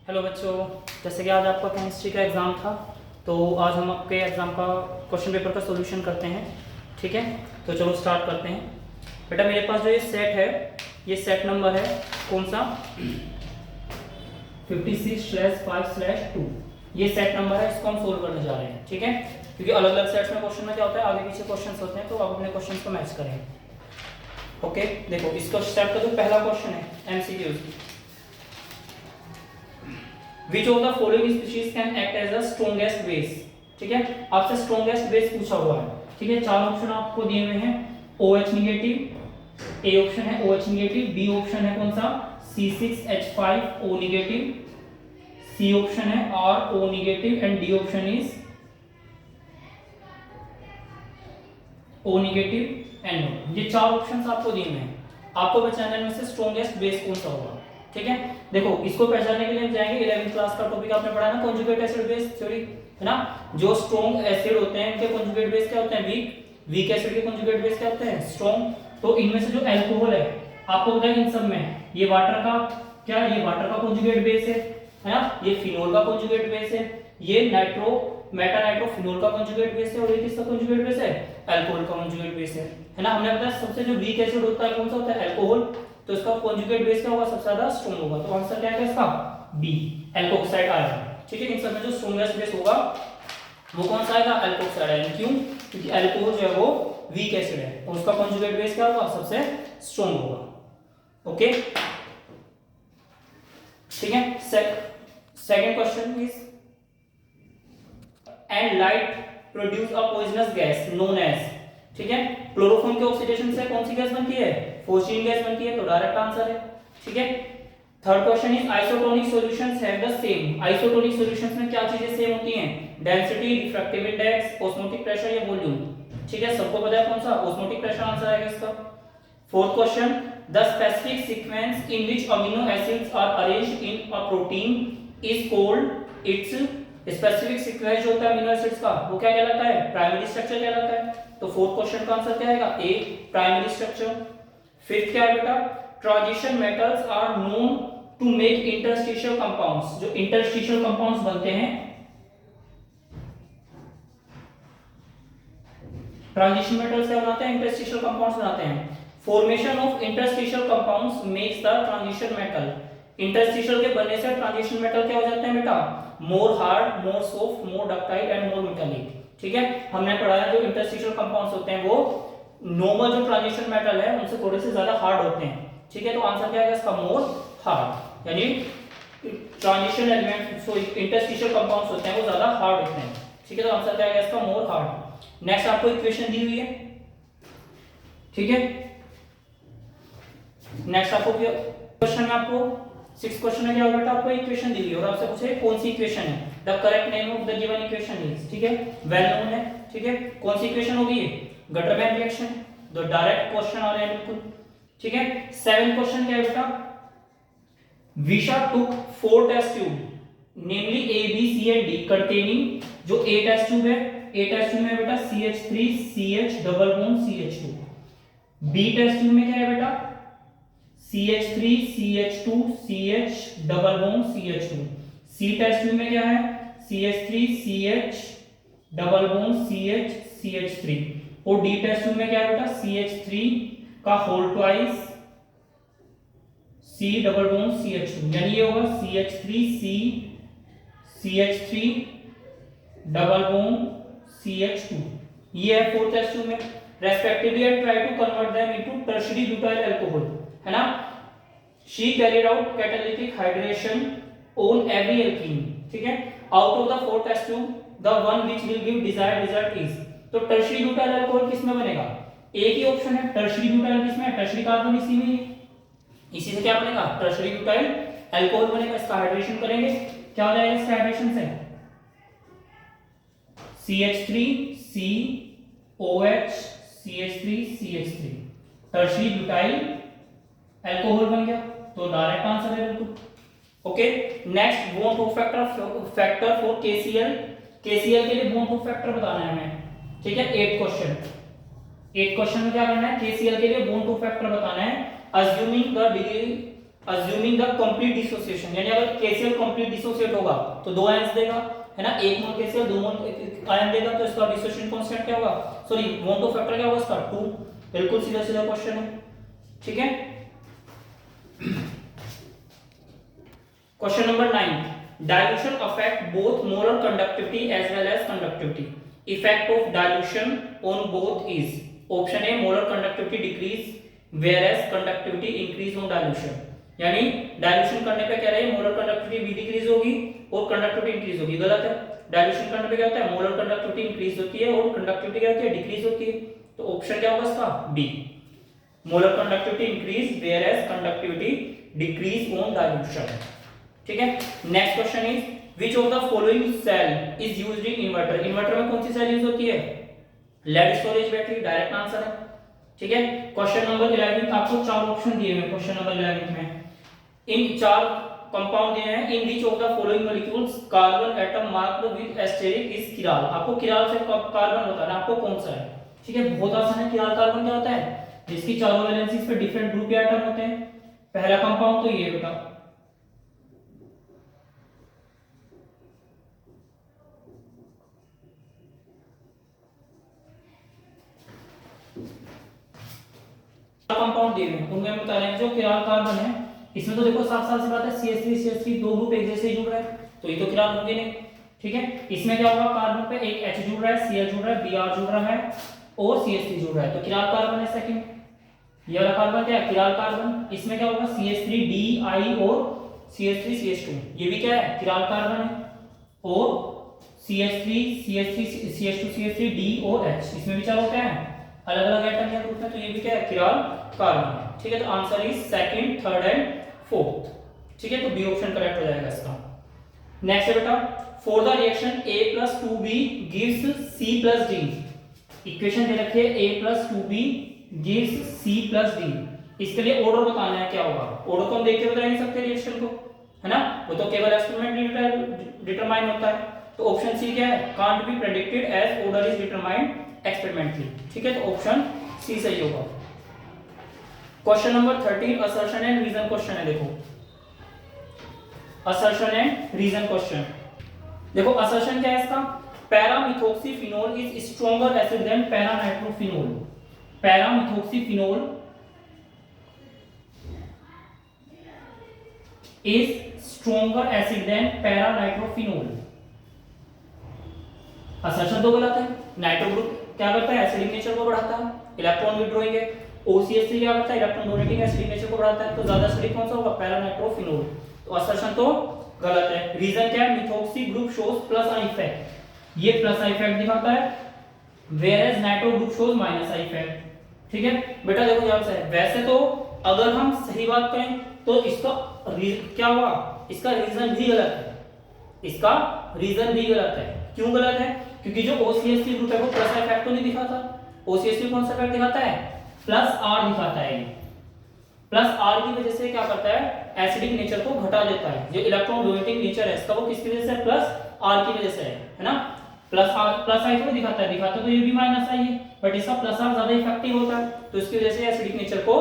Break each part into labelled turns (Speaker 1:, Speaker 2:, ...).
Speaker 1: Hello बच्चों, जैसे कि आज आपका केमिस्ट्री का एग्ज़ाम था, तो आज हम आपके एग्ज़ाम का क्वेश्चन पेपर का सॉल्यूशन करते हैं। ठीक है, तो चलो स्टार्ट करते हैं। बेटा मेरे पास जो ये सेट है, ये सेट नंबर है कौन सा 56/5/2। ये सेट नंबर है, इसको हम सोल्व करने जा रहे हैं। ठीक है, क्योंकि अलग अलग सेट्स में क्वेश्चन में क्या होता है, आगे पीछे क्वेश्चन होते हैं, तो आप अपने क्वेश्चन को मैच करें। ओके, देखो इसका सेट का जो पहला क्वेश्चन है MCQs, Which of the following species can act as the strongest base? ठीक है, आपसे स्ट्रॉन्गेस्ट बेस पूछा हुआ है। ठीक है, चार ऑप्शन आपको दिए हुए हैं। OH निगेटिव, ए ऑप्शन है OH निगेटिव, बी ऑप्शन है कौन सा C6H5O निगेटिव, सी ऑप्शन है RO negative and D option is O negative NO। ये चार ऑप्शंस आपको दिए हुए हैं। आपको पहचानने में से स्ट्रॉन्गेस्ट बेस कौन सा होगा। ठीक है, देखो इसको पहचानने के लिए हम जाएंगे 11वीं क्लास का टॉपिक आपने पढ़ा ना, कॉन्जुगेट एसिड बेस थ्योरी, है ना। जो स्ट्रॉन्ग एसिड होते हैं उनके कॉन्जुगेट बेस क्या होते हैं, वीक एसिड के कॉन्जुगेट बेस क्या होते हैं, स्ट्रॉन्ग। तो इनमें से जो अल्कोहल है, आपको पता है इन सब में ये वाटर का क्या, ये वाटर का कॉन्जुगेट बेस है ना, ये फिनोल का कॉन्जुगेट बेस है, ये नाइट्रो मेटा नाइट्रोफिनोल का कॉन्जुगेट बेस है, और ये किसका कॉन्जुगेट बेस है, अल्कोहल का कॉन्जुगेट बेस है ना। हमने बताया सबसे जो वीक एसिड होता है कौन सा होता है, अल्कोहल, तो इसका कॉन्जुगेट बेस क्या होगा, सबसे ज्यादा स्ट्रॉन्ग होगा। तो आंसर क्या आएगा इसका, बी एल्कोक्साइड आएगा। ठीक है, इन सब में जो स्ट्रॉन्गेस्ट बेस होगा वो कौन सा आएगा, एल्कोक्साइड आएगा। क्यों, क्योंकि अल्कोहल जो है वो वीक एसिड है और उसका कॉन्जुगेट बेस क्या होगा, सबसे स्ट्रॉन्ग होगा। ओके, ठीक है। Second question is and light produce a poisonous gas known as, ठीक है, क्लोरोफॉर्म के ऑक्सीडेशन से कौन सी गैस बनती है, फोस्टीन गैस बनती है, तो डायरेक्ट आंसर है। ठीक है। Third question is isotonic solutions have the same, isotonic solutions में क्या चीजें सेम होती हैं, density, refractive index, osmotic pressure या वॉल्यूम। ठीक है, सबको पता है कौन सा, ऑस्मोटिक प्रेशर आंसर आएगा इसका। Fourth question, the specific sequence in which amino acids are arranged in a protein is called its, specific sequence जो होता है अमीनो एसिड्स का वो क्या कहलाता है, प्राइमरी स्ट्रक्चर कहलाता है। तो फोर्थ क्वेश्चन का आंसर क्या आएगा, ए प्राइमरी स्ट्रक्चर। फिफ्थ क्या है बेटा, transition metals are known to make interstitial compounds, जो इंटरस्टिशियल कंपाउंड्स बनते हैं, ट्रांजिशन मेटल्स क्या बनाते हैं, इंटरस्टिशियल कंपाउंड्स बनाते हैं। Formation of interstitial compounds makes the transition metal, interstitial के बनने से ट्रांजिशन मेटल क्या हो जाते हैं बेटा, मोर hard, more soft, more ductile and more metallic. ठीक है, हमने पढ़ा है जो इंटरस्टिशियल कंपाउंड्स होते हैं वो नॉर्मल जो ट्रांजिशन मेटल है उनसे थोड़े से ज्यादा हार्ड होते हैं। ठीक है, तो आंसर क्या आएगा इसका, मोर हार्ड, यानी transition element so interstitial compounds होते हैं वो ज्यादा हार्ड होते हैं। ठीक है, तो आंसर क्या आएगा इसका, मोर हार्ड। नेक्स्ट आपको इक्वेशन दी हुई है। ठीक है, नेक्स्ट आपको क्वेश्चन में आपको 6 क्वेश्चन में क्या होगा बेटा, आपको इक्वेशन दी हुई है और आपसे पूछे कौन सी इक्वेशन है, the correct name of the given equation is, ठीक है, वेल नोन है। ठीक है, कौन सी इक्वेशन होगी, गटरमैन रिएक्शन, तो डायरेक्ट क्वेश्चन आ रहे हैं बिल्कुल। ठीक है, 7 क्वेश्चन क्या है बेटा, Visha took 4 test tube namely A B C and D containing, जो A टेस्ट ट्यूब है, A टेस्ट ट्यूब में बेटा CH3 CH double bond CH2, B test tube में क्या है बेटा CH3 CH2 CH double bond CH2, C test tube में क्या है CH3 CH double bond CH CH3, और D टेस्ट ट्यूब में क्या है बेटा CH3 का whole twice C double bond CH2, यानी ये होगा CH3C CH3 double bond CH2। ये है फोर्थ टेस्ट ट्यूब में respectively and try to convert them into tertiary butyl alcohol, है ना। She carried out catalytic hydration on every alkene. ठीक है, out of the four test tube the one which will give desired result is, तो tertiary butyl alcohol किस में बनेगा, एक ही ऑप्शन है, टर्शियरी ब्यूटाइल किस में है, टर्शियरी कार्बन इसी में है, इसी से क्या बनेगा, टर्शियरी ब्यूटाइल अल्कोहल बनेगा। इसका हाइड्रेशन करेंगे, क्या हो जाएगा इसका हाइड्रेशन से, CH3COH CH3 CH3 tertiary butyl alcohol बन गया, तो डायरेक्ट आंसर है बिल्कुल। Okay, next bond of factor for KCl, KCl के लिए बॉन्ड ऑफ फैक्टर बताना है हमें। ठीक है, 8 क्वेश्चन में क्या करना है, KCl के लिए बॉन्ड ऑफ फैक्टर बताना है। Assuming the degree assuming the complete dissociation, यानी अगर KCl कंप्लीट डिसोसिएट होगा तो दो आयंस देगा, है ना, एक मोल KCl दो मोल आयन देगा, तो इसका डिसोसिएशन कांस्टेंट क्या होगा, सॉरी मोनो फैक्टर क्या होगा इसका 2। बिल्कुल सीधा सीधा क्वेश्चन है, ठीक है। Question number 9, dilution affect both molar conductivity as well as conductivity, effect of dilution on both is, option A molar conductivity decrease whereas conductivity increase on dilution, यानी डाइल्यूशन करने पे क्या रहे मोलर कंडक्टिविटी भी decrease होगी और conductivity increase होगी, गलत है। डाइल्यूशन करने पे क्या होता है, मोलर कंडक्टिविटी इंक्रीज होती है और कंडक्टिविटी क्या होती है, डिक्रीज होती है, तो ऑप्शन क्या होगा इसका B, molar conductivity increase whereas conductivity decrease on dilution, ठीक है। Next question is which of the following cell is used in inverter, inverter में कौन सी सेल यूज होती है, lead storage battery, direct answer है, ठीक है। क्वेश्चन नंबर 11 आपको चार ऑप्शन दिए हुए, क्वेश्चन नंबर 11 में इन चार कंपाउंड दिए हैं, in which of the following molecules carbon atom marked with asterisk is chiral, आपको किराल से कार्बन बताना आपको कौन सा है, ठीक है, बहुत आसान है। किराल कार्बन क्या होता है, जिसकी चारों वैलेंसीज पे डिफरेंट ग्रुप के एटम होते हैं, पहला कंपाउंड तो ये बेटा, कंपाउंड दिए हुए उनमें हम बता रहे हैं जो किराल कार्बन है, इसमें तो देखो साफ साफ सी बात है CH3 दो ग्रुप एक जैसे जुड़ रहे हैं, तो ये तो किराल होंगे नहीं, ठीक है। इसमें क्या होगा, कार्बन पे एक H जुड़ रहा है, Cl जुड़ रहा है, Br जुड़ रहा है और CH3 जुड़ रहा है, तो किराल कार्बन है सेकंड। ये वाला कार्बन क्या है, किराल कार्बन, इसमें क्या होगा CH3Di और CH3CH2, ये भी क्या है, किराल कार्बन है, और CH3CH2CH3D और H, इसमें भी क्या होता है, अलग अलग एटम या ग्रुप है, तो ये भी क्या है, किराल कार्बन है, ठीक है। तो answer is second, third and fourth, ठीक है, तो बी ऑप्शन करेक्ट हो जाएगा इसका। नेक्स्ट है बेटा, for the reaction A + 2B gives C + D, equation दे रखी है A + 2B gives C + D, इसके लिए ऑर्डर बताना है क्या होगा, ऑर्डर तो हम देख के बता नहीं सकते रिएक्शन को, है ना, वो तो केवल एक्सपेरिमेंट डिटरमाइन होता है, तो ऑप्शन सी क्या है, can't be predicted as order is determined experimentally, ठीक है, तो ऑप्शन सी सही होगा। Question number 13 assertion and reason question है, देखो असर्शन एंड रीजन क्वेश्चन, देखो असर्शन क्या है इसका, paramethoxyphenol is stronger acid than paranitrophenol, paramethoxyphenol is stronger acid than paranitrophenol, assertion तो गलत है, नाइट्रो ग्रुप क्या करता है, एसिडिक नेचर को बढ़ाता है, इलेक्ट्रॉन विड्रॉइंग है, OCH3 क्या करता है, इलेक्ट्रॉन डोनेटिंग एसिडिक नेचर को बढ़ाता है, तो ज्यादा एसिडिक कौन सा होगा, पैरानाइट्रोफिनोल, तो असर्शन तो गलत है। रीजन क्या है, methoxy group shows plus I effect, ये प्लस आई इफेक्ट दिखाता है, whereas nitro group shows minus I effect, ठीक है बेटा। देखो ध्यान से, वैसे तो अगर हम सही बात करें तो इसका क्या हुआ, इसका रीजन भी गलत है, इसका रीजन भी गलत है, क्यों गलत है, क्योंकि जो OCH3 ग्रुप है वो प्लस इफेक्ट तो नहीं दिखाता, OCH3 कौन सा इफेक्ट दिखाता है, प्लस R दिखाता है, प्लस R की वजह से क्या करता है, एसिडिक नेचर को घटा देता है, जो इलेक्ट्रॉन डोनेटिंग नेचर है इसका वो किसकी वजह से, प्लस R की वजह से है ना, प्लस R प्लस आई तो दिखाता है, दिखाता तो ये भी माइनस आई है, बट इसका प्लस R ज्यादा इफेक्टिव होता है, तो इसकी वजह से एसिडिक नेचर को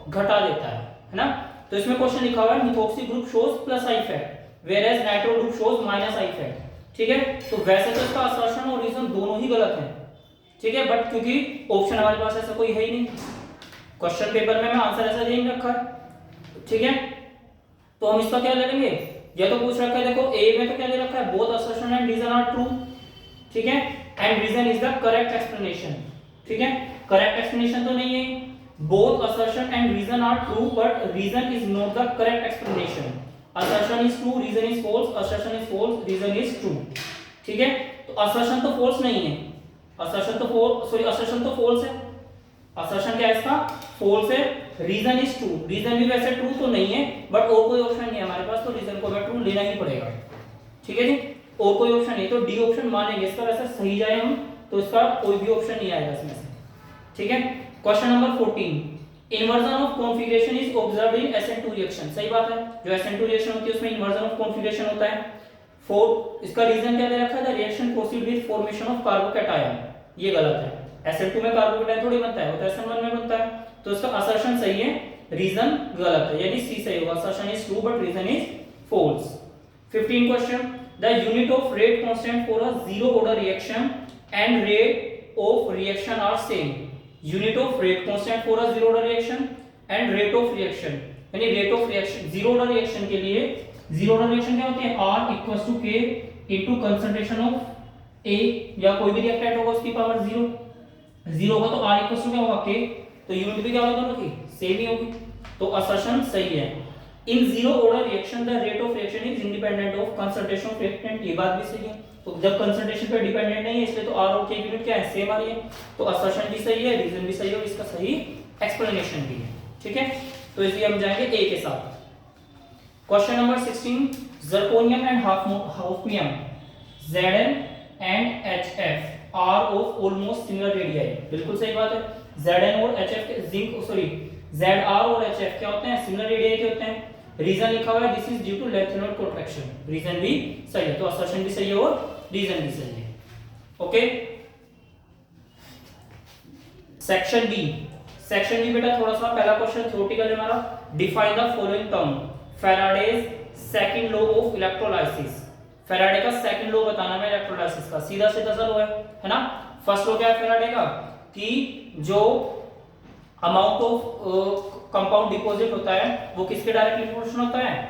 Speaker 1: घटा देता है ना। तो इसमें क्वेश्चन लिखा हुआ है methoxy group shows plus I effect whereas nitro group shows minus I effect, ठीक है। तो वैसे तो इसका असर्शन और रीजन दोनों ही गलत हैं, ठीक है, बट क्योंकि ऑप्शन हमारे पास ऐसा कोई है ही नहीं, क्वेश्चन पेपर में मैं आंसर ऐसा दे रखा है, ठीक है, तो हम इसका क्या ले लेंगे, ये तो पूछ रखा है, देखो ए में तो क्या दे रखा है, both assertion and reason are true, ठीक है, and reason is the correct explanation, ठीक है, करेक्ट एक्सप्लेनेशन तो नहीं है, both assertion and reason are true but reason is not the correct explanation, assertion is true reason is false, assertion is false reason is true, ठीक है। तो assertion तो false नहीं है, assertion तो assertion तो false है, assertion क्या है इसका, false है, reason is true, reason भी वैसे true तो नहीं है, बट और कोई ऑप्शन नहीं है हमारे पास, तो reason को भी true लेना ही पड़ेगा, ठीक है जी, और कोई ऑप्शन नहीं, तो डी ऑप्शन मानेंगे, इसका वैसे सही जाए हम तो इसका कोई भी ऑप्शन नहीं आएगा इसमें से, ठीक है। Question number 14, inversion of configuration is observed in SN2 reaction, सही बात है, जो SN2 रिएक्शन होती है उसमें इन्वर्जन ऑफ कॉन्फिगरेशन होता है, इसका रीजन क्या दे रखा है, reaction proceed with formation of carbocation, ये गलत है, SN2 में कार्बोकैटायन थोड़ी बनता है, वो तो SN1 में बनता है, तो इसका असर्शन सही है, रीजन गलत है, यानी सी सही होगा। Assertion is true but reason is false. 15 question, the unit of rate constant for a zero order reaction and rate of reaction are same. Unit of rate constant for a zero order reaction and rate of reaction, यानी rate of reaction zero order reaction के लिए, zero order reaction क्या होते हैं, R equals to K into concentration of A, या कोई भी reactant होगा उसकी पावर जीरो, जीरो होगा तो R इक्वल्स टू क्या होगा K, तो यूनिट भी क्या होगा दोनों की सेम ही होगी, तो असर्शन सही है। In zero order reaction the rate of reaction is independent of concentration of reactant, ये बात भी सही है। तो जब कंसंट्रेशन पे डिपेंडेंट नहीं है इसलिए तो R और K यूनिट क्या है, सेम आ रही है, तो असर्शन भी सही है, रीजन भी सही है और इसका सही एक्सप्लेनेशन भी है। ठीक है, तो इसलिए हम जाएंगे A के साथ। Question number 16, zirconium and hafnium Zn and HF are of almost similar radii, बिल्कुल सही बात है। Zn और HF के जिंक सॉरी Zr और HF क्या होते हैं, सिमिलर रेडियाई के होते हैं। रीजन लिखा हुआ है this is due to length contraction, reason भी सही है, तो असर्शन भी सही है और रीजन भी सही है। Okay, section B. Section B बेटा थोड़ा सा पहला क्वेश्चन थ्योरेटिकल है हमारा। Define the following term, Faraday's second law of electrolysis. Faraday का सेकंड लॉ बताना है इलेक्ट्रोलाइसिस का, सीधा सीधा सा लॉ है ना। फर्स्ट लॉ क्या है फैराडे का, कि जो अमाउंट ऑफ कंपाउंड डिपॉजिट होता है वो किसके डायरेक्टली प्रोपोर्शनल होता है,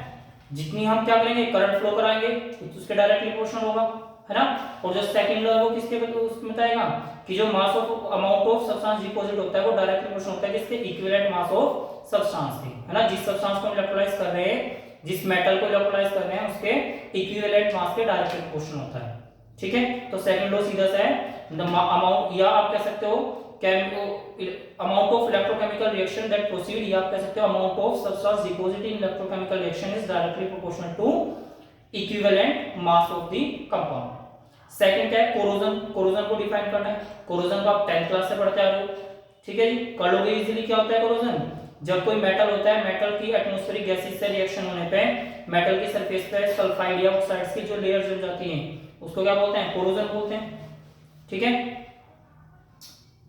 Speaker 1: जितनी हम क्या करेंगे करंट फ्लो कराएंगे तो उसके डायरेक्टली प्रोपोर्शनल होगा, है ना। और जो सेकंड लॉ है वो किसके उसमें बताएगा कि जो mass of amount of substance deposit होता है वो डायरेक्टली प्रोपोर्शनल होता है किसके, इक्विवेलेंट मास ऑफ सब्सटेंस के, है ना। जिस सब्सटेंस को हम इलेक्ट्रोलाइज कर रहे हैं, जिस मेटल को इलेक्ट्रोलाइज कर रहे हैं उसके इक्विवेलेंट मास के डायरेक्टली प्रोपोर्शनल होता है। ठीक है, तो सेकंड लॉ सीधा सा है अमाउंट, या आप कह सकते हो amount of electrochemical reaction that proceed, या आप कह सकते हो amount of substance deposit in electrochemical reaction is directly proportional to equivalent mass of the compound. Second क्या है, कोरोजन। कोरोजन को डिफाइन करना है, कोरोजन को आप 10th क्लास से पढ़ते आ रहे हो, ठीक है जी, कर लोगे इजीली। क्या होता है कोरोजन, जब कोई मेटल होता है, मेटल की एटमॉस्फेरिक गैसेस से रिएक्शन होने पे मेटल की सरफेस पे सल्फाइड या ऑक्साइड्स की जो लेयर्स जम जाती हैं उसको क्या बोलते हैं, कोरोजन बोलते हैं। ठीक है,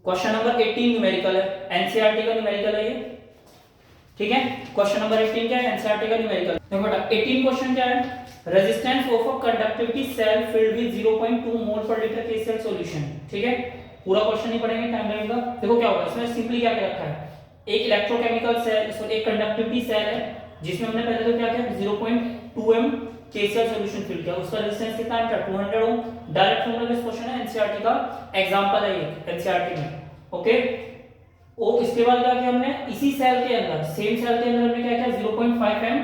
Speaker 1: क्वेश्चन नंबर 18 न्यूमेरिकल है, एनसीईआरटी का न्यूमेरिकल है ये। ठीक है, क्वेश्चन नंबर 18 क्या है, एनसीईआरटी का न्यूमेरिकल। देखो बेटा 18 क्वेश्चन क्या है, resistance of a conductivity cell filled with 0.2 mole per litre KCL solution. ठीक है, पूरा क्वेश्चन नहीं पढ़ेंगे, टाइम लगेगा। देखो क्या होगा इसमें, सिंपली क्या क्या रखा है, एक इलेक्ट्रोकेमिकल सेल सॉरी एक कंडक्टिविटी सेल है जिसमें हमने पहले तो क्या किया 0.2 m केसीएल सॉल्यूशन फिल किया, उसका रेजिस्टेंस कितना है 200 ओम। डायरेक्ट फॉर्मूला बेस्ड क्वेश्चन है, एनसीईआरटी का एग्जांपल है ये एनसीईआरटी में। ओके, और इसके बाद क्या किया हमने, इसी सेल के अंदर सेम सेल के अंदर हमने क्या किया 0.5 m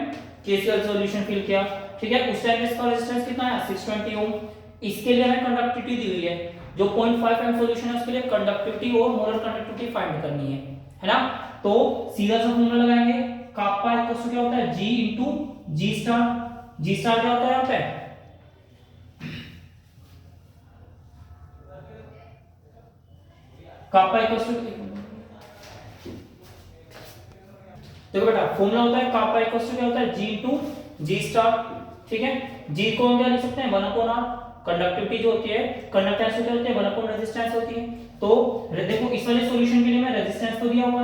Speaker 1: केसीएल सॉल्यूशन फिल किया। ठीक है, उस टाइम इसका रेजिस्टेंस कितना है 620 ओम। इसके लिए हमें कंडक्टिविटी दी हुई है, जो 0.5 m सॉल्यूशन है उसके लिए कंडक्टिविटी और मोलर कंडक्टिविटी फाइंड करनी है ना। तो सीधा सा फॉर्मूला लगाएंगे, कापा इक्वल्स टू क्या होता है G into G star. G star क्या होता है यहाँ पे, कापा इक्वल्स टू, देखो बेटा फॉर्मूला होता है कापा इक्वल्स टू क्या होता है G इनटू G स्टार। ठीक है, G को हम क्या लिख सकते हैं 1/r, कंडक्टिविटी जो होती है कंडक्टेंस क्या होती है 1/ रेजिस्टेंस होती है। तो देखो इस वाले सॉल्यूशन के लिए मैं रेजिस्टेंस तो दिया हुआ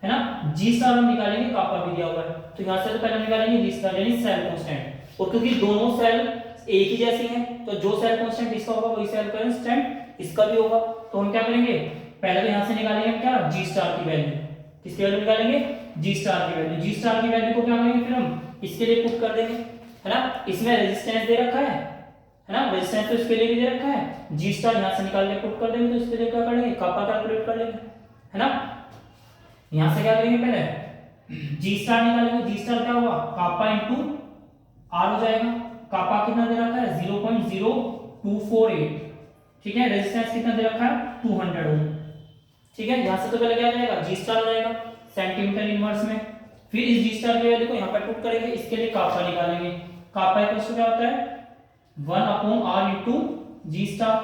Speaker 1: है ना, G स्टार हम निकालेंगे, कापा भी दिया हुआ है, तो यहां से तो पहले निकालेंगे G स्टार यानी सेल कांस्टेंट। और क्योंकि दोनों सेल एक ही जैसी हैं तो जो सेल कांस्टेंट इसका होगा वही सेल कांस्टेंट इसका भी होगा। तो हम क्या करेंगे, पहले तो यहां से निकालेंगे क्या G स्टार की वैल्यू, किसकी वैल्यू निकालेंगे G स्टार की वैल्यू। G स्टार की वैल्यू को क्या करेंगे फिर हम इसके लिए पुट कर देंगे, है ना। इसमें रेजिस्टेंस दे रखा है ना, रेजिस्टेंस तो इसके लिए भी दे रखा है, G स्टार यहां से निकाल के पुट कर देंगे, तो इसके लिए क्या करेंगे कापा कैलकुलेट कर लेंगे, है ना। यहां से क्या करेंगे पहले G स्टार निकालेंगे, G स्टार क्या होगा कापा इनटू R हो जाएगा। कापा कितना दे रखा है 0.0248। ठीक है, रेजिस्टेंस कितना दे रखा है 200 ओम। ठीक है, यहां से तो पहले क्या आ जाएगा G स्टार आ जाएगा सेंटीमीटर इनवर्स में, फिर इस G स्टार की वैल्यू को यहां पर पुट करेंगे, इसके लिए कापा निकालेंगे। कापा इक्वल्स टू क्या होता है 1/r इनटू G स्टार।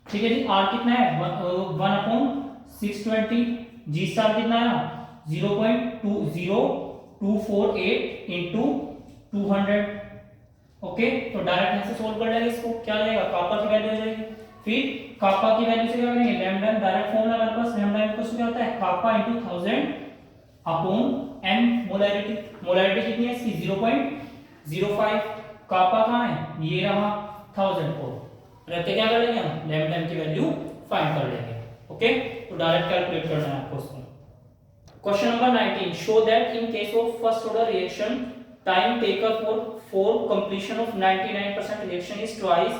Speaker 1: ठीक है जी, R कितना है 1/620, G स्टार कितना है 0.20248 इनटू 200। ओके, तो डायरेक्ट यहां से सोल्व कर लेंगे इसको, क्या रहेगा कापा की वैल्यू हो जाएगी। फिर कापा की वैल्यू से क्या करेंगे लैम्डा, डायरेक्ट फॉर्मूला हमारे पास लैम्डा इक्वल्स क्या होता है kappa into 1000 upon m molarity. Molarity कितनी है इसकी 0.05। कापा कहाँ है, ये रहा 1000 को। रख के क्या कर लेंगे हम, लैम्डा m की वैल्यू फाइंड कर लेंगे। ओके, तो डायरेक्ट कैलकुलेट करना है आपको उसको। Question number 19, show that in case of first order reaction time taken for completion of 99% reaction is twice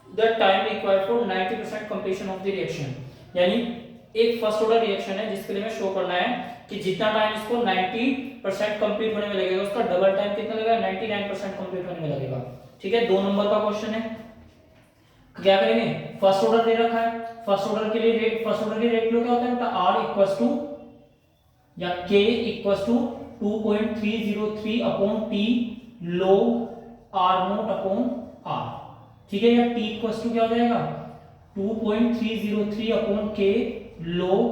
Speaker 1: the time required for 90% completion of the reaction. यानी एक first order reaction है जिसके लिए हमें शो करना है कि जितना टाइम इसको 90% कंप्लीट होने में लगेगा उसका डबल टाइम कितना लगेगा, 99% कंप्लीट होने में लगेगा। ठीक है, 2 नंबर का क्वेश्चन है। क्या करेंगे, फर्स्ट ऑर्डर दे रखा है, फर्स्ट ऑर्डर के लिए रेट, फर्स्ट ऑर्डर के रेट क्या होता है बेटा, r इक्वल्स टू या k equals to 2.303 upon t log r naught upon r। ठीक है, या t इक्वल्स टू क्या हो जाएगा 2.303 upon k log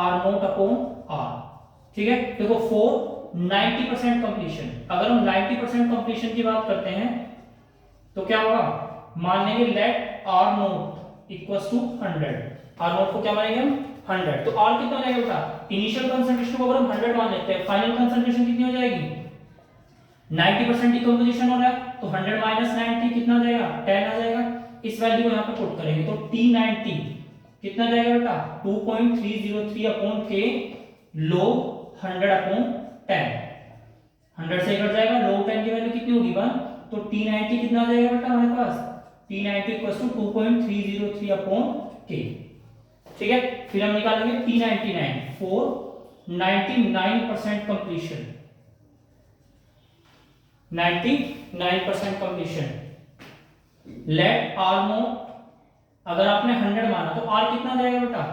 Speaker 1: r naught upon r। ठीक है, देखो फॉर 90% कंप्लीशन, अगर हम 90% कंप्लीशन की बात करते हैं तो क्या होगा, मान लेंगे let r naught equals to 100। r naught को क्या मानेंगे हम 100, तो r कितना हो जाएगा बेटा, इनिशियल कंसंट्रेशन को अगर हम 100 मान लेते हैं, फाइनल कंसंट्रेशन कितनी हो जाएगी, 90% डिकम्पोजिशन हो रहा है तो 100 माइनस 90 कितना आ जाएगा, 10 आ जाएगा। इस वैल्यू को यहाँ पे पुट करेंगे तो T90 कितना जाएगा बेटा, 2.303 अपॉन k log 100 अपॉन 10। 100 से कट जाएगा, log 10 की वैल्यू कितनी होगी 1, तो T90 कितना आ जाएगा बेटा हमारे पास, T90 equals to 2.303 upon k। ठीक है, फिर हम निकालेंगे T99 for 99% completion, 99% completion. Let r naught, अगर आपने 100 माना तो r कितना जाएगा बेटा,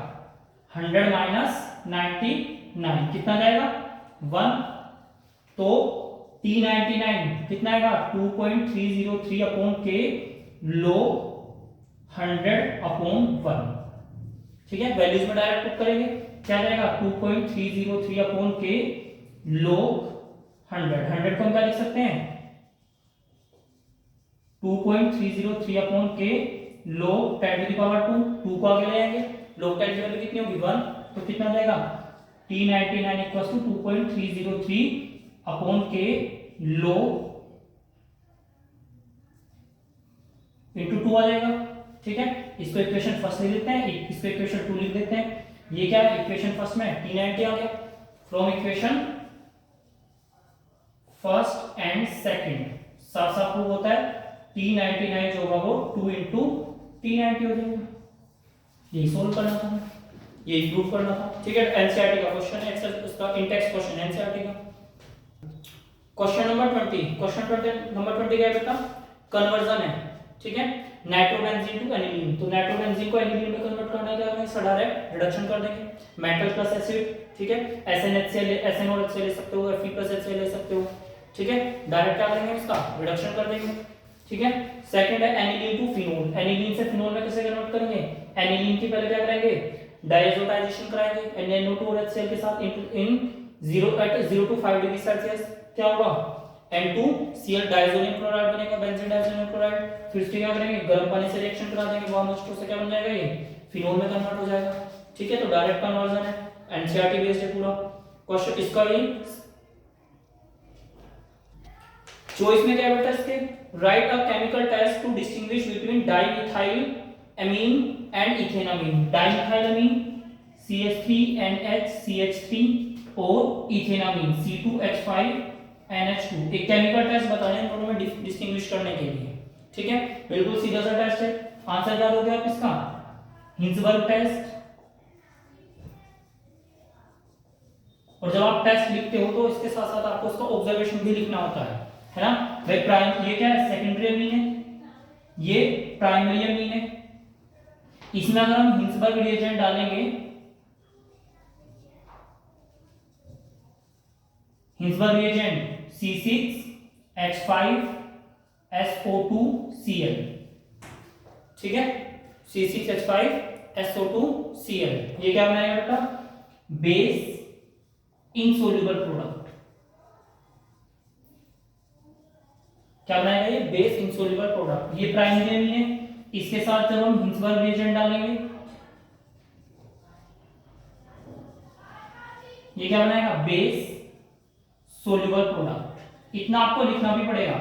Speaker 1: 100 माइनस 99 कितना जाएगा 1, तो T99 कितना आएगा 2.303 अपॉन k log 100 अपॉन 1। ठीक है, वैल्यूज में डायरेक्ट पुट करेंगे, क्या जाएगा 2.303 अपॉन k log 100 को हम क्या लिख सकते हैं 2.303 upon k log 10 to the power 2 को आगे ले आएंगे, log 10 की वैल्यू कितनी होगी 1, तो कितना आ जाएगा T99 equals to 2.303 upon k log into 2 आ जाएगा। ठीक है, इसको इक्वेशन फर्स्ट लिख देते हैं, इसको इक्वेशन 2 लिख देते हैं। ये क्या है, इक्वेशन फर्स्ट में T90 आ गया, from equation first and second साफ साफ प्रूव होता है T99 जो होगा वो 2 इंटू T90 हो जाएगा। यही सोल्व करना था, यही प्रूव करना था। ठीक है, एनसीईआरटी का क्वेश्चन है, एक्सेल उसका इंटेक्स क्वेश्चन है एनसीईआरटी का। क्वेश्चन नंबर 20, क्वेश्चन नंबर 20 क्या है बेटा, कन्वर्जन है। ठीक है, नाइट्रोबेंजीन टू एनिलीन, तो नाइट्रोबेंजीन को एनिलीन में कन्वर्ट करना क्या है, इसका डायरेक्ट रिडक्शन कर देंगे, मेटल प्लस एसिड। ठीक है, SnHCl SnOHCl ले सकते हो, Fe+HCl ले सकते हो। ठीक है, डायरेक्ट क्या करेंगे इसका रिडक्शन कर देंगे। ठीक है, सेकंड है एनिलीन टू फिनोल, एनिलीन से फिनोल में कैसे कन्वर्ट करेंगे, एनिलीन की पहले क्या करेंगे डायजोटाइजेशन कराएंगे NaNO2 और HCl के साथ इन 0 to 5 डिग्री सेल्सियस, क्या होगा N2Cl डायजोनियम क्लोराइड बनेगा, बेंजीन डायजोनियम क्लोराइड। फिर इसके क्या करेंगे गर्म पानी से रिएक्शन करा देंगे, वार्म H2 से क्या बन जाएगा ये फिनोल में कन्वर्ट हो जाएगा। ठीक है, तो डायरेक्ट कन्वर्जन है, एनसीईआरटी बेस्ड है पूरा क्वेश्चन। इसका भी चॉइस में क्या है बेटा, इसके write a chemical test to distinguish between dimethyl amine and ethanamine. Dimethyl amine CH3NH CH3 और इथेनामीन C2H5NH2। एक केमिकल टेस्ट बताया इन दोनों में डिस्टिंग्विश करने के लिए। ठीक है, बिल्कुल सीधा सा टेस्ट है। आंसर क्या दोगे आप इसका, हिंसबर्ग टेस्ट। और जब आप टेस्ट लिखते हो तो इसके साथ साथ आपको उसका ऑब्जर्वेशन भी लिखना होता है ना भाई। प्राइम ये क्या है, सेकेंडरी अमीन है, ये प्राइमरी अमीन है। इसमें अगर हम हिंसबर्ग रिएजेंट डालेंगे, हिंसबर्ग रिएजेंट C6H5SO2Cl। ठीक है, C6H5SO2Cl ये क्या बनाएगा बेटा, बेस इनसोल्यूबल प्रोडक्ट। क्या बनाएगा ये, बेस इनसोल्यूबल प्रोडक्ट। ये प्राइमरी अमीन है, इसके साथ जब हम हिंसबर्ग रिएजेंट डालेंगे, ये क्या बनाएगा, बेस सोल्यूबल प्रोडक्ट। इतना आपको लिखना भी पड़ेगा,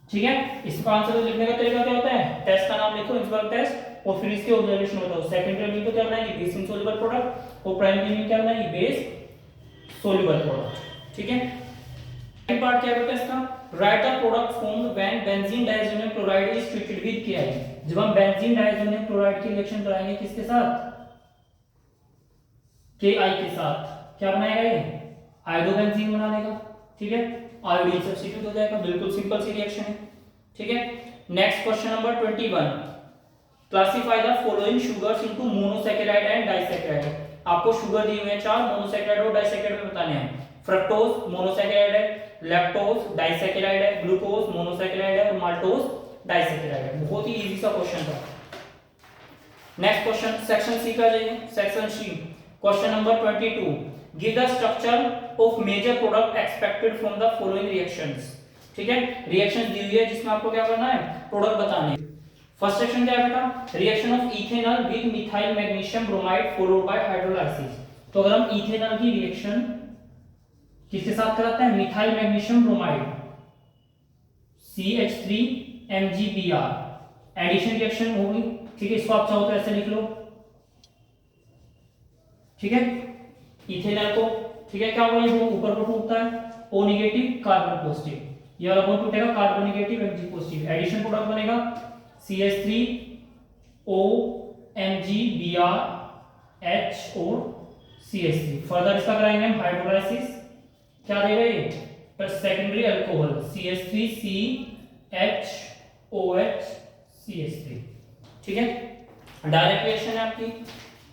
Speaker 1: ठीक है। इसका आंसर लिखने का तरीका क्या होता है, टेस्ट का नाम लिखो, हिंसबर्ग टेस्ट, और फिर इसके ऑब्जर्वेशन बताओ। सेकेंडरी मीन तो क्या बनाएंगे, बेस इनसोल्यूबल प्रोडक्ट, और प्राइमरी मीन क्या बनाएंगे, बेस सोल्यूबल प्रोडक्ट, ठीक है। सेकंड पार्ट क्या होता है इसका, write the product formed when benzene diazonium chloride is treated with KI। जब हम बेंजीन डाइसोनियम क्लोराइड की रिएक्शन कराएंगे किसके साथ, KI के साथ, क्या बनाएगा ये, आयोडोबेंजीन बना लेगा, ठीक है। आयोडीन सब्स्टिट्यूट हो जाएगा, बिल्कुल सिंपल सी रिएक्शन है, ठीक है। Next question number 21, classify the following sugars into monosaccharide and disaccharide. आपको शुगर दी हुई है 4, मोनोसैकेराइड और डाइसैकेराइड में बताने हैं। फ्रक्टोज मोनोसैकेराइड है, लैक्टोज डाइसैकेराइड है, ग्लूकोज मोनोसैकेराइड है, और माल्टोज डाइसैकेराइड है। बहुत ही इजी सा क्वेश्चन था। नेक्स्ट क्वेश्चन सेक्शन सी का जाइए, section C question number 22, give the structure of major product expected from the following reactions. ठीक है, रिएक्शन दी हुई है जिसमें आपको क्या करना है, प्रोडक्ट बताने हैं। फर्स्ट सेक्शन क्या है बेटा, reaction of ethanol with methyl magnesium bromide followed by hydrolysis. तो अगर हम इथेनॉल की रिएक्शन किसके साथ कराते हैं, methyl magnesium bromide CH3MgBr, addition reaction होगी, ठीक है। इसको आप चाहो तो ऐसे लिख लो, ठीक है, इथेनॉल को, ठीक है, क्या होगा, ये ऊपर को टूटता है, O नेगेटिव कार्बन पॉजिटिव, ये वाला बॉन्ड टूटेगा, carbon negative Mg positive, addition product बनेगा CH3OMgBr H और CH3। फर्दर इसका कराएंगे हम हाइड्रोलाइसिस, क्या देगा ये, सेकेंडरी अल्कोहल CH3CHOH CH3, ठीक है। डायरेक्ट रिएक्शन है आपकी,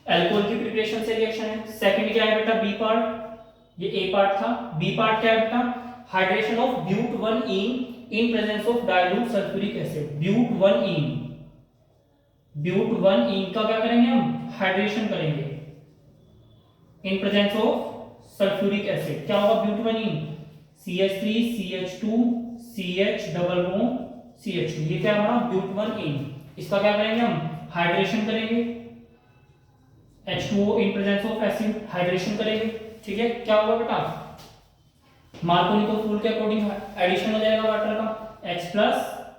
Speaker 1: अल्कोहल की प्रिपरेशन से रिएक्शन है। सेकंड क्या है बेटा, बी पार्ट, ये ए पार्ट था, बी पार्ट क्या है बेटा, हाइड्रेशन ऑफ ब्यूट1ईन in presence of dilute sulphuric acid. ब्यूट1ईन का क्या करेंगे हम, हाइड्रेशन करेंगे in presence of sulphuric acid. क्या होगा ब्यूट1ईन, CH3CH2CH डबल बॉन्ड CH2, ये क्या हमारा ब्यूट1ईन। इसका क्या करेंगे हम, हाइड्रेशन करेंगे, H2O in presence of acid, hydration करेंगे, ठीक है। क्या होगा बेटा, मार्कोनिको रूल के अकॉर्डिंग एडिशन हो जाएगा वाटर का, H plus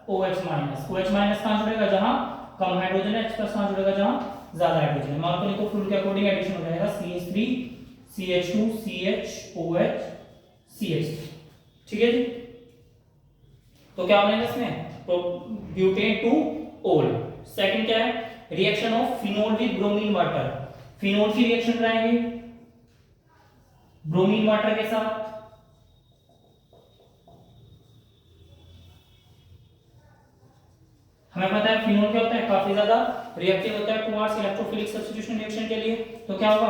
Speaker 1: OH minus, OH minus कहां जुड़ेगा, जहां कम हाइड्रोजन है, H प्लस कहां जुड़ेगा, जहां ज्यादा हाइड्रोजन है। मार्कोनिको रूल के अकॉर्डिंग एडिशन हो जाएगा CH3CH2CHOH CH3, ठीक है जी। तो क्या बनेगा इसमें, तो ब्यूटेन टू ओल। सेकंड क्या है, reaction of phenol with bromine water. Phenol की रिएक्शन कराएंगे ब्रोमीन वाटर के साथ, हमें पता है फिनोल क्या होता है, काफी ज्यादा रिएक्टिव होता है टुवर्ड्स इलेक्ट्रोफिलिक सब्स्टिट्यूशन रिएक्शन के लिए। तो क्या होगा,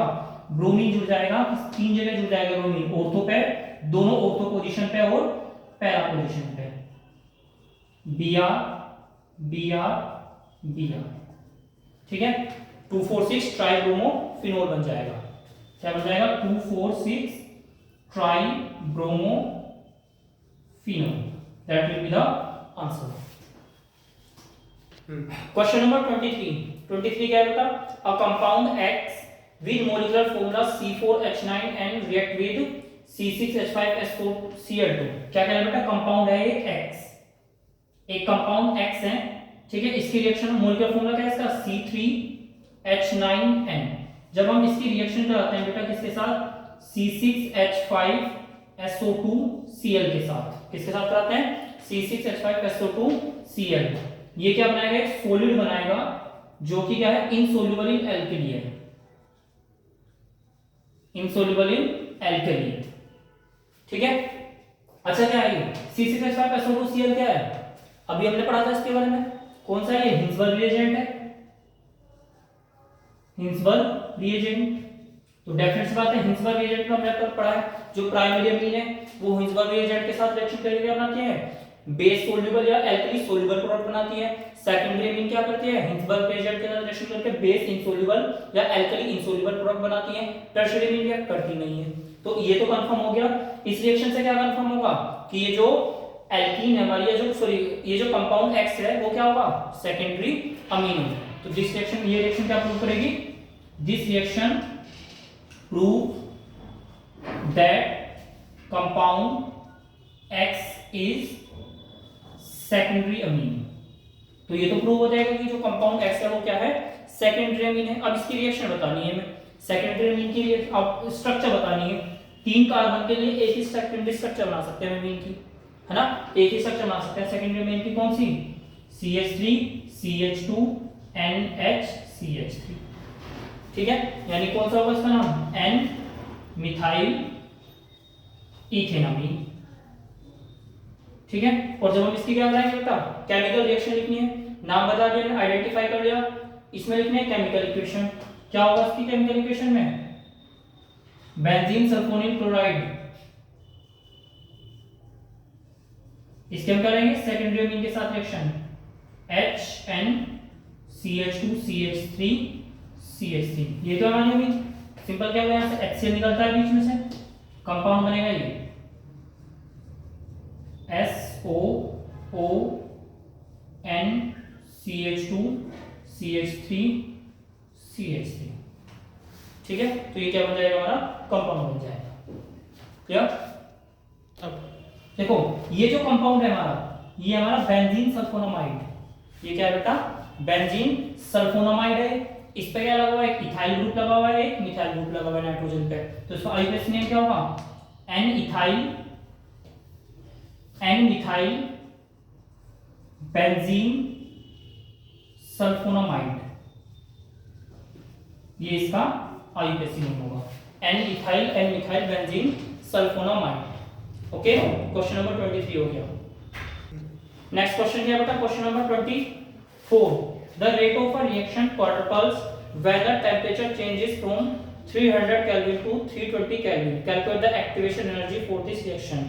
Speaker 1: ब्रोमीन जुड़ जाएगा, तीन जगह जुड़ जाएगा ब्रोमीन, ऑर्थो पे, दोनों ऑर्थो पोजीशन पे और पैरा पोजीशन पे, Br Br Br, ठीक है। 2,4,6 ट्राइब्रोमोफिनोल बन जाएगा। क्या बन जाएगा, 2,4,6 tribromophenol, that will be the answer. Question number 23 क्या है बेटा, a compound X with molecular formula C4H9 and react with C6H5SO4Cl2। क्या कह रहा है बेटा, कंपाउंड है एक X, एक कंपाउंड X है, ठीक है। इसकी रिएक्शन मोलेकुलर फॉर्मूला क्या है इसका, C3H9N। जब हम इसकी रिएक्शन कराते हैं बेटा किसके साथ, C6H5SO2Cl के साथ, किसके साथ कराते हैं, C6H5SO2Cl। ये क्या बनाएगा, एक सॉलिड बनाएगा जो कि क्या है, इनसोल्यूबल इन एल्कली है, इनसोल्यूबल इन एल्कली, ठीक है। अच्छा क्या है ये C6H5SO2Cl क्या है, अभी हमने पढ़ा था इसके बारे में, कौन सा ये हिंसबर्ग रिएजेंट है, हिंसबर्ग रिएजेंट। तो डेफिनेट सी बात है, हिंसबर्ग रिएजेंट का हमने पढ़ा है, जो प्राइमरी अमीन है वो हिंसबर्ग रिएजेंट के साथ रिएक्शन करके बनाती है, बेस सोल्यूबल या एल्कली सोल्यूबल प्रोडक्ट बनाती है। सेकेंडरी अमीन क्या करती है, हिंसबर्ग रिएजेंट के साथ रिएक्शन करके बेस इनसोल्यूबल या एल्कली इनसोल्यूबल प्रोडक्ट बनाती है। टर्शियरी अमीन क्या करती नहीं है। तो ये तो कंफर्म हो गया। इस रिएक्शन से क्या कंफर्म होगा कि ये जो एल्कीन है हमारी, ये जो कंपाउंड X है वो क्या होगा, सेकेंडरी अमीन होगा। तो दिस रिएक्शन, ये रिएक्शन क्या प्रूव करेगी, this reaction prove that compound x is secondary amine. तो ये तो प्रूव हो जाएगा कि जो कंपाउंड एक्स है वो क्या है, सेकेंडरी अमीन है। अब इसकी रिएक्शन बतानी है हमें, सेकेंडरी अमीन की अब स्ट्रक्चर बतानी है। 3 कार्बन के लिए एक ही सेकेंडरी स्ट्रक्चर बना सकते हैं अमीन की, है ना, एक ही स्ट्रक्चर बना सकते हैं सेकेंडरी अमीन की। कौन सी? CH3 CH2 NHCH3। ठीक है, यानी कौन सा होगा इसका नाम, N मिथाइल इथेनामीन। ठीक है, और जब हम इसकी क्या बनाएंगे बेटा, केमिकल रिएक्शन लिखनी है, नाम बता दिया, आइडेंटिफाई कर लिया, इसमें लिखनी है केमिकल इक्वेशन। क्या होगा इसकी केमिकल इक्वेशन में, बेंजीन सल्फोनिल क्लोराइड। इसके हम करेंगे सेकेंडरी अमीन के साथ रिएक्शन, HNCH2 CH3 CH3। ये तो हमारी अमीन सिंपल क्या होगा, यहां से HCl निकलता है बीच में से, कंपाउंड बनेगा ये SOONCH2 CH3 CH3। ठीक है, तो ये क्या बन जाएगा, हमारा कंपाउंड बन जाएगा। क्लियर? अब देखो ये जो कंपाउंड है हमारा, ये हमारा बेंजीन सल्फोनामाइड। ये क्या है बेटा, बेंजीन सल्फोनामाइड है। इस पे क्या लगा हुआ है, एक इथाइल ग्रुप लगा हुआ है, एक मिथाइल ग्रुप लगा हुआ है नाइट्रोजन पे। तो इसका आईयूपीएसी नेम क्या होगा, N मिथाइल बेंजीन सल्फोनामाइड। ये इसका आईयूपीएसी नेम होगा, N methyl benzene sulphonamide. Okay, question number 23 हो गया। नेक्स्ट क्वेश्चन क्या बेटा, question number 24। The rate of a reaction quadruples when the temperature changes from 300 Kelvin to 320 Kelvin. Calculate the activation energy for this reaction.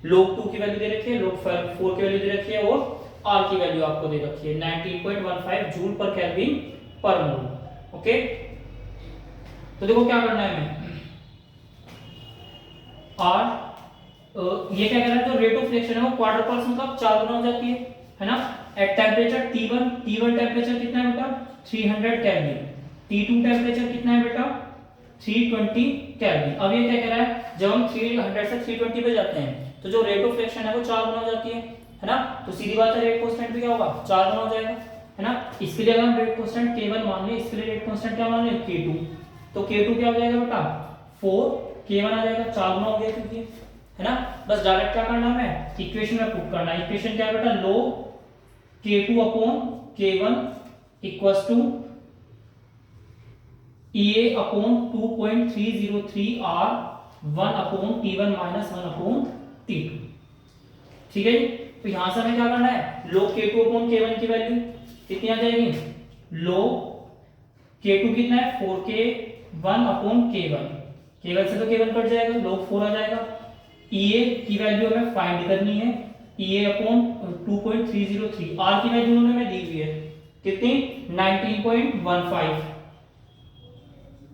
Speaker 1: log 2 की value दे रखी है, log 4 की value दे रखी है, और R की वैल्यू आपको दे रखी है 19.15 जूल पर केल्विन पर मोल। ओके, तो देखो क्या करना है हमें, ये क्या कह रहा है, जो रेट ऑफ रिएक्शन है वो क्वाड्रपल्स मतलब 4 गुना हो जाती है ना। एट टेम्परेचर T1 टेम्परेचर कितना है बेटा, 300 केल्विन। T2 टेम्परेचर कितना है बेटा, 320 केल्विन। अब ये क्या कह रहा है, जब हम 300 से 320 पे जाते हैं तो जो रेट ऑफ रिएक्शन है वो 4 गुना हो जाती है ना। तो सीधी बात है, रेट कांस्टेंट भी क्या होगा, 4 गुना हो जाएगा, है ना। इसके लिए अगर हम रेट कांस्टेंट K1 मान लें, इसके लिए रेट कांस्टेंट क्या मान लें, K2। तो K2 क्या हो जाएगा बेटा, 4, K1 आ जाएगा, 4 गुना हो गया क्योंकि, है ना। बस डायरेक्ट क्या करना है, इक्वेशन में पुट करना है। इक्वेशन क्या है बेटा, log K2 अपॉन K1 equals to EA upon 2.303 R 1 upon T1 minus 1 upon T2। ठीक है जी, तो यहां से हमें क्या करना है, log K2 अपॉन K1 की वैल्यू कितनी आ जाएगी, log K2 कितना है, 4K1 अपॉन K1, K1 से तो K1 कट जाएगा, log 4 आ जाएगा। EA की वैल्यू हमें फाइंड करनी है, EA अपॉन 2.303, R की वैल्यू उन्होंने हमें दी हुई है कितनी, 19.15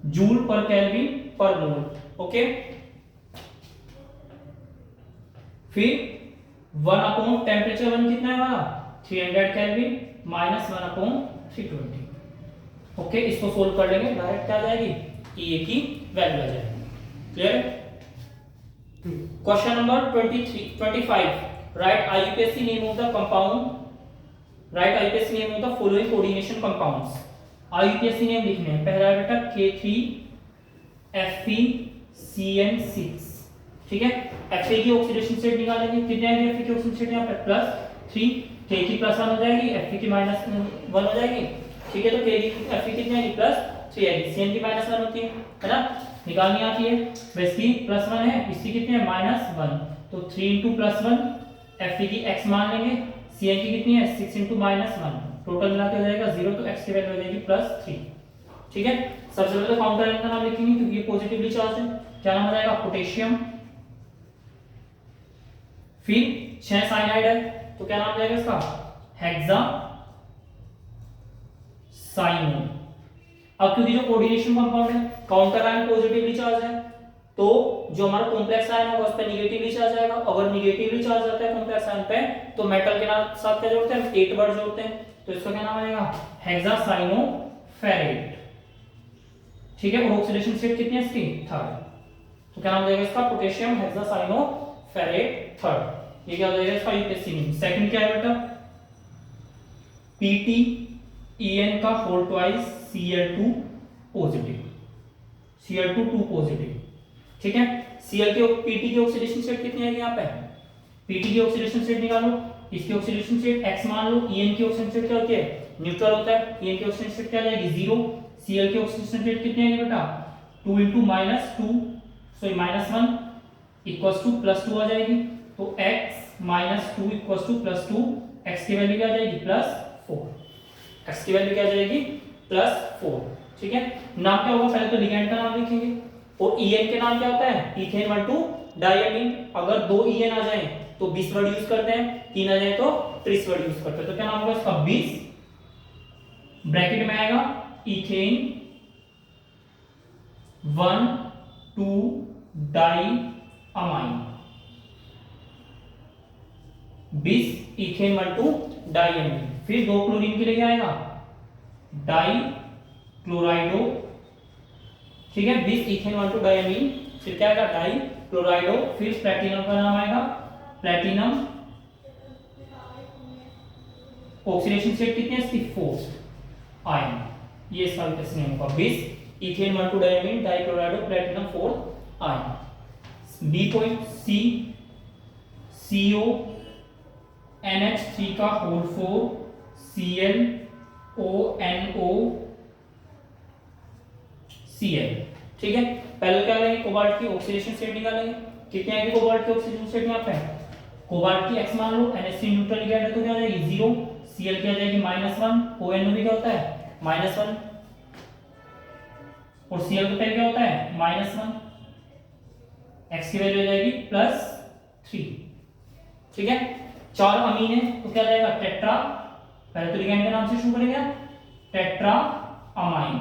Speaker 1: जूल पर केल्विन पर मोल। ओके, फिर 1 अपॉन टेम्परेचर 1 कितना है हमारा, 300 केल्विन माइनस 1 अपॉन 320। ओके, इसको सोल्व कर लेंगे, डायरेक्ट क्या आ जाएगी, EA की वैल्यू आ जाएगी। क्लियर है। Question number 25। Right IUPAC name of the compound, right IUPAC name of the following coordination compounds. IUPAC name लिखने हैं, पहला है बेटा K3FeCN6। ठीक है, Fe की ऑक्सीडेशन स्टेट निकालेंगे, कितने आएंगे Fe की ऑक्सीडेशन स्टेट यहां पे +3, K की +1 हो जाएगी, Fe की -1 हो जाएगी। ठीक है, तो K की Fe कितनी आएगी, +3 आएगी, Cn की -1 होती है ना, निकालनी आती है। बस की +1 है, इसकी कितनी है -1, तो 3 × +1 Fe की x मान लेंगे, Cn की कितनी है 6 × -1, टोटल मिला के हो जाएगा 0, तो x की वैल्यू हो जाएगी +3। ठीक है, सबसे पहले तो काउंटर आयन का नाम लिखेंगे क्योंकि ये पॉजिटिवली चार्ज है। क्या नाम हो जाएगा, पोटेशियम। फिर 6 साइनाइड है, तो क्या नाम जाएगा इसका, हेक्सा साइनोन। अब क्योंकि जो कोऑर्डिनेशन कंपाउंड है, काउंटर आयन पॉजिटिवली चार्ज है, तो जो हमारा कॉम्प्लेक्स आयन होगा उस पे नेगेटिवली चार्ज आएगा। अगर नेगेटिवली चार्ज आता है कॉम्प्लेक्स आयन पे, तो मेटल के साथ क्या जोड़ते हैं, 8 बार जोड़ते हैं, तो इसका क्या नाम आएगा, हेक्सासाइनोफेरेट। ठीक है, और ऑक्सीडेशन स्टेट कितनी है इसकी, थर्ड। तो क्या नाम हो जाएगा इसका, पोटेशियम हेक्सासाइनोफेरेट थर्ड। ये क्या हो जाएगा इसका यूपीएससी में। सेकंड क्या है बेटा, PtEn का whole twice Cl2 positive, Cl2 2 positive. ठीक है, Cl के Pt की ऑक्सीडेशन स्टेट कितनी आएगी यहाँ पे, Pt की ऑक्सीडेशन स्टेट निकालो, इसकी ऑक्सीडेशन स्टेट x मान लो, En की ऑक्सीडेशन स्टेट क्या होती है, न्यूट्रल होता है, En की ऑक्सीडेशन स्टेट क्या आ जाएगी, 0। Cl की ऑक्सीडेशन स्टेट कितनी आएगी बेटा, 2 * -2 सॉरी -1 इक्वल्स टू +2 आ जाएगी। तो x - 2 इक्वल्स टू +2, x की वैल्यू क्या आ जाएगी, +4। x की वैल्यू क्या आ जाएगी, +4। ठीक है, नाम क्या होगा, पहले तो लिगैंड का नाम लिखेंगे, और En के नाम क्या होता है, इथेन 1,2 डायमीन। अगर 2 En आ जाए तो 20 वर्ड यूज करते हैं, 3 आ जाए तो 30 वर्ड यूज करते हैं। तो क्या नाम होगा इसका, 20 ब्रैकेट में आएगा इथेन 1,2 डाइअमाइन, 20 इथेन 1,2 डाइअमाइन। फिर 2 क्लोरीन के लिए क्या आएगा, डाई क्लोराइडो। ठीक है, 20 इथेन 1,2 डाइअमीन, फिर क्या आएगा, डाई क्लोराइडो। फिर प्लैटिनम का नाम आएगा, प्लैटिनम ऑक्सीडेशन स्टेट कितनी है इसकी, 4 आयन। ये इसका नेम होगा, 20 ethane 1,2 diamine, dichlorido, platinum 4 ion. B point C CO NH3 का होल 4 ClONO Cl। ठीक है, पहले क्या करेंगे, कोबाल्ट की ऑक्सीडेशन स्टेट निकालेंगे। कितनी आएगी कोबाल्ट की ऑक्सीडेशन स्टेट, यहाँ पे कोबाल्ट की x मान लो, NH3 न्यूट्रल लिगैंड है तो क्या आ जाएगी, 0। Cl क्या आ जाएगी, -1, ONO भी क्या होता है, -1, और Cl का पहले क्या होता है, -1, x की वैल्यू आ जाएगी +3। ठीक है, 4 अमीन है तो क्या जाएगा, टेट्रा, पहले तो लिगैंड के नाम से शुरू करेंगे, टेट्रा अमाइन,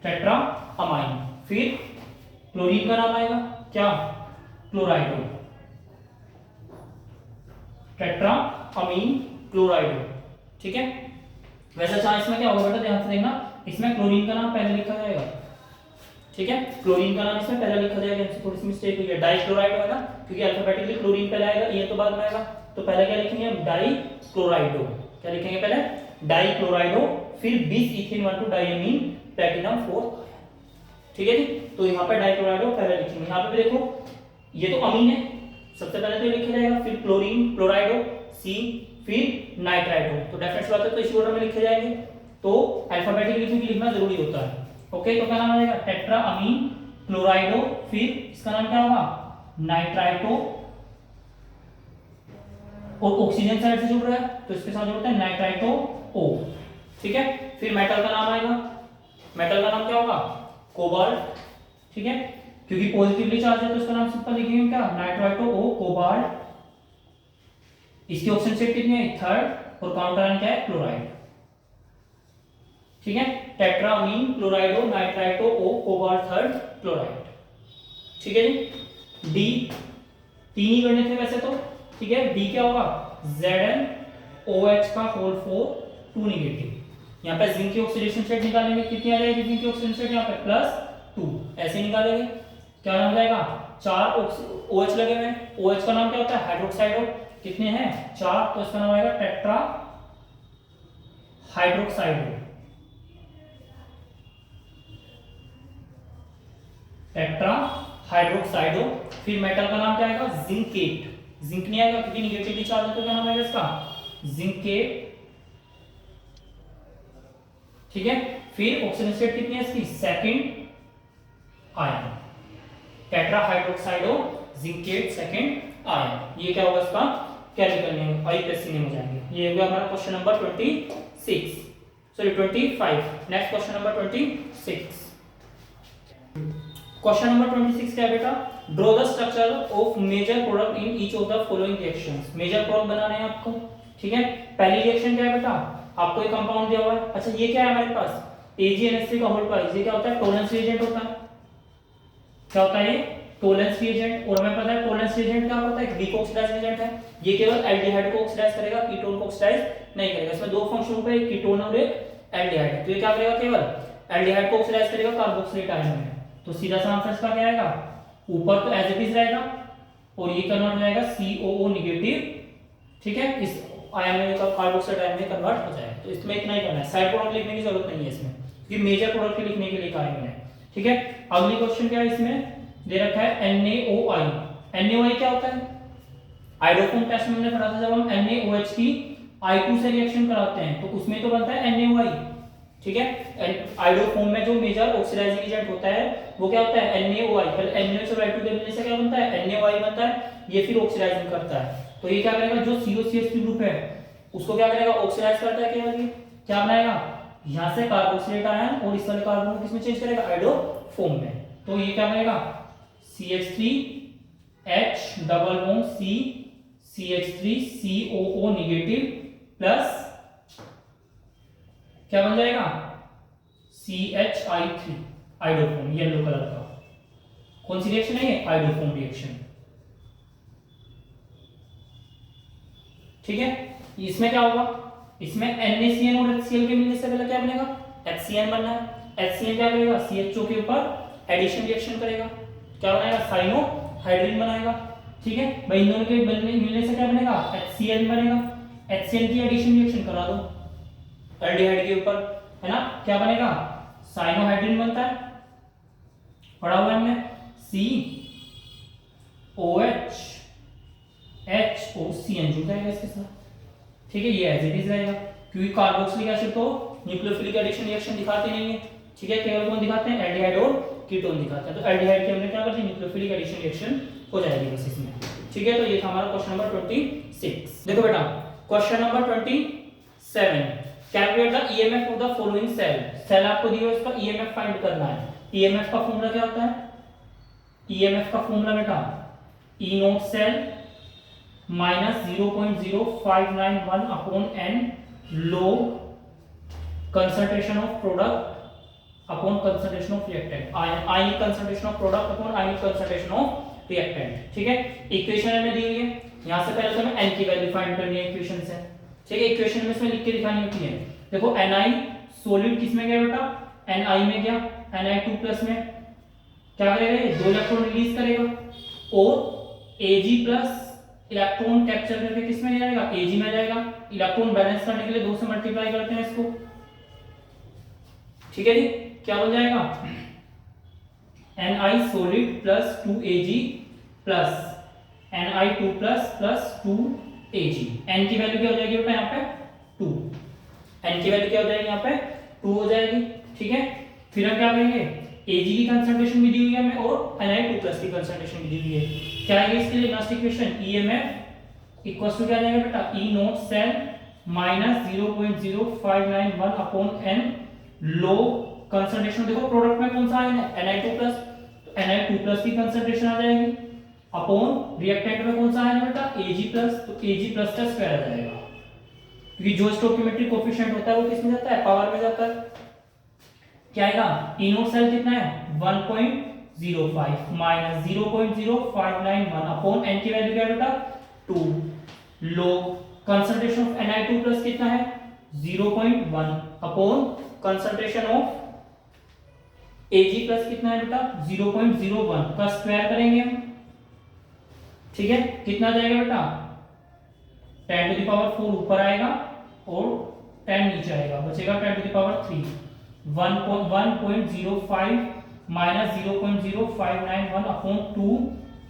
Speaker 1: टेट्रा अमाइन। फिर क्लोरीन का नाम आएगा क्या, क्लोराइडो, टेट्रा अमीन क्लोराइडो। ठीक है, वैसे अच्छा इसमें क्या होगा बेटा, ध्यान से देखना, इसमें क्लोरीन का नाम पहले लिखा जाएगा। ठीक है, क्लोरीन का नाम इसमें पहले लिखा जाएगा, इसमें थोड़ी सी मिस्टेक हुई है, डाइक्लोराइड है ना, क्योंकि अल्फाबेटिकली क्लोरीन पहले आएगा, ये तो बाद में आएगा। तो पहले क्या लिखेंगे हम, डाइक्लोराइडो, क्या लिखेंगे पहले, डाइक्लोराइडो। फिर 20 इथेन 1,2 डाइअमीन, प्लैटिनम 4। ठीक है जी, तो यहाँ पे डाइक्लोराइडो पहले लिखेंगे। यहाँ पे भी देखो, ये तो अमीन है, सबसे पहले तो ये लिखा जाएगा, फिर क्लोरीन, क्लोराइडो, C, फिर नाइट्राइडो। तो डेफिनेट बात है, तो इसी ऑर्डर में लिखे जाएंगे। तो अल्फाबेटिकली क्योंकि लिखना जरूरी होता है। ओके, तो क्या नाम आएगा, टेट्रा अमीन क्लोराइडो। फिर इसका नाम क्या होगा, नाइट्राइटो, और ऑक्सीजन साइड से जुड़ रहा है तो इसके साथ जुड़ता है नाइट्राइटो O। ठीक है, फिर मेटल का नाम आएगा, मेटल का नाम क्या होगा, कोबाल्ट। ठीक है, क्योंकि पॉजिटिवली चार्ज है तो इसका नाम सिंपल लिखेंगे क्या, नाइट्राइटो O, कोबाल्ट। इसकी ऑक्सीजन स्टेट कितनी है, थर्ड, और काउंटर आयन क्या है, क्लोराइड। ठीक है, tetraammine chlorido, nitrito O, cobalt third, chloride. ठीक है जी, डी 3 ही करने थे वैसे तो। ठीक है, डी क्या होगा, ZnOH का होल 4 2 नेगेटिव। यहाँ पे जिंक की ऑक्सीडेशन स्टेट निकालेंगे, कितनी आ जाएगी जिंक की ऑक्सीडेशन स्टेट, यहाँ पे +2 ऐसे निकालेंगे। क्या नाम जाएगा, 4 OH लगे हुए हैं, OH का नाम क्या होता है, हाइड्रोक्साइड। कितने हैं, 4, तो इसका नाम आएगा टेट्रा हाइड्रोक्साइड, टेट्रा हाइड्रोक्साइडो। फिर मेटल का नाम क्या आएगा, जिंकेट। जिंक नहीं आएगा क्योंकि निगेटिवली चार्ज है, तो क्या नाम आएगा इसका, जिंकेट। ठीक है, फिर ऑक्सीजन स्टेट कितनी है इसकी, second ion, tetra hydroxido, zincate, second ion. ये क्या होगा इसका केमिकल नेम, आईपीएससी नेम हो जाएंगे। ये हो गया हमारा question number 26, sorry 25। Next question number 26। Question number 26 क्या है बेटा, draw the structure of major product in each of the following reactions. Major product बनाने हैं आपको। ठीक है, पहली रिएक्शन क्या है बेटा, आपको एक कंपाउंड दिया हुआ है। अच्छा, ये क्या है हमारे पास, AgNH3 का होल ट्वाइस। ये क्या होता है, टोलेंस रिएजेंट होता है। क्या होता है ये, टोलेंस रिएजेंट। और हमें पता है टोलेंस रिएजेंट क्या होता है, एक वीक ऑक्सीडाइज रिएजेंट है। ये केवल एल्डिहाइड को ऑक्सीडाइज करेगा, कीटोन को ऑक्सीडाइज नहीं करेगा। इसमें दो फंक्शन होते हैं, एक कीटोन और एक एल्डिहाइड। तो ये क्या करेगा, केवल एल्डिहाइड को ऑक्सीडाइज करेगा कार्बोक्सिलेट आयन में। तो सीधा सा आंसर इसका क्या आएगा, ऊपर तो एज इट इज रहेगा और ये कन्वर्ट हो जाएगा COO नेगेटिव, ठीक है, इस आयन में कार्बोक्सिलेट आयन में कन्वर्ट हो जाएगा। तो इसमें इतना ही करना है, साइड प्रोडक्ट लिखने की जरूरत नहीं है इसमें, क्योंकि मेजर प्रोडक्ट लिखने के लिए कहा है मैंने, ठीक है। अगली क्वेश्चन क्या है, इसमें दे रखा है NaOI। NaOI क्या होता है, आइडोफोम टेस्ट में हमने पढ़ा था, जब हम NaOH की I2 से रिएक्शन कराते हैं तो उसमें तो बनता है NaOI, ठीक है। आइडोफोम में जो मेजर ऑक्सीडाइजिंग एजेंट होता है वो क्या होता है, NaOI। पहले NaOH और I2 के मिलने से क्या बनता है, NaOI बनता है, ये फिर ऑक्सीडाइजिंग करता है। तो ये क्या करेगा, जो COCH3 ग्रुप है उसको क्या करेगा, ऑक्सीडाइज करता है, केवल ये क्या बनाएगा, यहां से कार्बोक्सिलेट आयन और इस वाले कार्बन को किसमें चेंज करेगा, आइडोफोम में। तो ये क्या बनेगा, CH3H double bond C CH3 COO negative plus क्या बन जाएगा, CHI3 आइडोफोम, येलो कलर का। कौन सी रिएक्शन है ये, आइडोफोम रिएक्शन, ठीक है। इसमें क्या होगा, इसमें NaCN और HCl के मिलने से पहले क्या बनेगा, HCN बनना है। HCN क्या करेगा, CHO के ऊपर एडिशन रिएक्शन करेगा, क्या बनाएगा, साइनोहाइड्रिन बनाएगा, ठीक है भाई। इन दोनों के मिलने से क्या बनेगा, HCl बनेगा। HCl की एडिशन रिएक्शन करा दो एल्डिहाइड के ऊपर, है ना, क्या बनेगा, साइनोहाइड्रिन बनता है, पढ़ा हुआ है हमने, COH HOCN जुड़ जाएगा इसके साथ, ठीक है। ये एज इट इज रहेगा, क्योंकि कार्बोक्सिलिक एसिड तो न्यूक्लियोफिलिक एडिशन रिएक्शन दिखाते नहीं है, ठीक है, केवल कौन दिखाते हैं, एल्डिहाइड और कीटोन दिखाते हैं। तो एल्डिहाइड के हमने क्या कर दिया, न्यूक्लियोफिलिक एडिशन रिएक्शन हो जाएगी बस इसमें, ठीक है। तो ये था हमारा क्वेश्चन नंबर 26। देखो बेटा question number 27, calculate the EMF of the following cell. Cell आपको दिया है, उसका ईएमएफ फाइंड करना है। ईएमएफ का फॉर्मूला क्या होता है, ईएमएफ का फॉर्मूला बेटा E naught cell minus 0.0591 upon n log concentration of product upon concentration of reactant, ionic concentration of product upon ionic concentration of reactant, ठीक है। इक्वेशन में दी हुई है, यहां से पहले तो हमें n की वैल्यू फाइंड करनी है इक्वेशन से, ठीक है। इक्वेशन में इसमें लिख के दिखानी होती है। देखो Ni सॉलिड किस में गया बेटा, Ni में गया, Ni2+ में क्या करेगा, 2 इलेक्ट्रॉन रिलीज करेगा और Ag+ इलेक्ट्रॉन कैप्चर करके किस में जाएगा, Ag में जाएगा। इलेक्ट्रॉन बैलेंस करने के लिए 2 से मल्टीप्लाई करते हैं इसको, ठीक है जी। क्या हो जाएगा, Ni solid plus 2Ag plus Ni2+ plus 2Ag। n की वैल्यू क्या हो जाएगी बेटा, यहाँ पे 2, n की वैल्यू क्या हो जाएगी, यहाँ पे 2 हो जाएगी, ठीक है। फिर हम क्या करेंगे, Ag की कंसंट्रेशन भी दी हुई है हमें और Ni2+ की कंसंट्रेशन भी दी हुई है। क्या है इसके लिए last equation, EMF equals to क्या आ जाएगा बेटा, E naught cell minus 0.0591 upon n log concentration. देखो प्रोडक्ट में कौन सा आयन है, Ni2+, तो Ni2+ की कंसंट्रेशन आ जाएगी अपॉन रिएक्टेंट में कौन सा आयन है बेटा, Ag+, तो Ag+ का स्क्वायर आ जाएगा, क्योंकि जो स्टोइकियोमेट्रिक कोएफिशिएंट होता है वो किस में जाता है, पावर में जाता है। क्या आएगा, E नॉट सेल कितना है, 1.05 माइनस 0.0591 अपॉन n की वैल्यू क्या है बेटा, 2 log कंसंट्रेशन ऑफ Ni2+ कितना है, 0.1 अपॉन कंसंट्रेशन ऑफ Ag+ कितना है बेटा, 0.01 का स्क्वायर करेंगे हम, ठीक है। कितना जाएगा बेटा, 10⁴ ऊपर आएगा और 10 नीचे आएगा, बचेगा 10⁻³ 1.05 माइनस 0.0591 अपॉन 2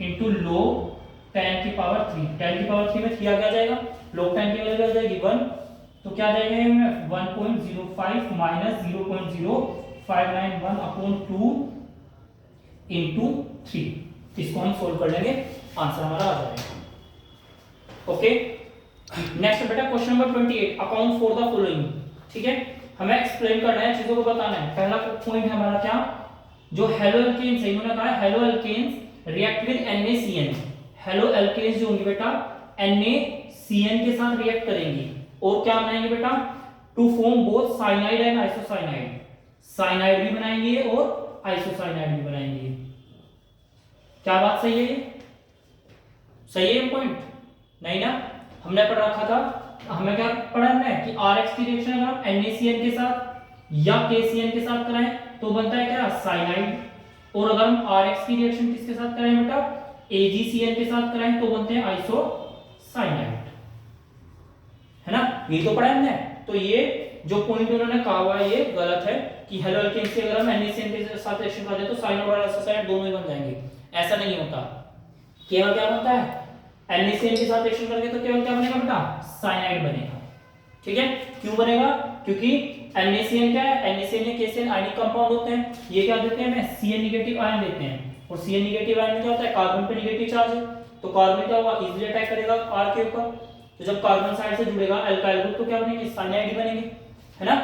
Speaker 1: इंटू log 10⁻³ 10⁻³ में 3 आ जाएगा, log 10 की वैल्यू आ जाएगी 1, तो क्या आ जाएगा 1.05 माइनस 0.0591 अपॉन 2 इंटू 3। इसको हम सोल्व कर लेंगे, आंसर हमारा आ जाएगा। ओके, नेक्स्ट बेटा question number 28, account for the following, ठीक है। हमें एक्सप्लेन करना है, चीजों को बताना है। पहला पॉइंट है हमारा क्या, जो हेलो एल्केन्स है, इन्होंने कहा है haloalkanes react with NaCN। Haloalkanes जो होंगे बेटा NaCN के साथ रिएक्ट करेंगी और क्या बनाएंगे बेटा, to form both cyanide and isocyanide. Cyanide भी बनाएंगे और आइसोसाइनाइड भी बनाएंगे। क्या बात सही है, सही है पॉइंट, नहीं ना। हमने पढ़ रखा था, हमें क्या पढ़ा हमने कि RX की रिएक्शन अगर हम NaCN के साथ या KCN के साथ कराएं तो बनता है क्या, साइनाइड। और अगर हम RX की रिएक्शन किसके साथ कराएं बेटा, AgCN के साथ कराएं तो बनते हैं आइसोसाइनाइड, है ना, ये तो पढ़ा है हमने। तो ये जो पॉइंट उन्होंने कहा हुआ है ये गलत है कि हेलो अल्केन्स के अगर हम NaCN के साथ रिएक्शन कर दे तो साइनाइड और आइसोसाइनाइड दोनों ही बन जाएंगे, ऐसा नहीं होता। केवल क्या बनता है, NaCN के साथ रिएक्शन करके तो केवल क्या बनेगा बेटा, साइनाइड बनेगा। ठीक है, क्यों बनेगा, क्योंकि NaCN क्या है, NaCN या KCN आयनिक कंपाउंड होते हैं, ये क्या देते हैं हमें, Cn नेगेटिव आयन देते हैं, और Cn नेगेटिव आयन में क्या होता है, कार्बन पे नेगेटिव चार्ज है, तो कार्बन क्या होगा, इजीली अटैक करेगा R के ऊपर, तो जब कार्बन साइड से जुड़ेगा अल्काइल ग्रुप तो क्या बनेंगे, साइनाइड बनेंगे, है ना।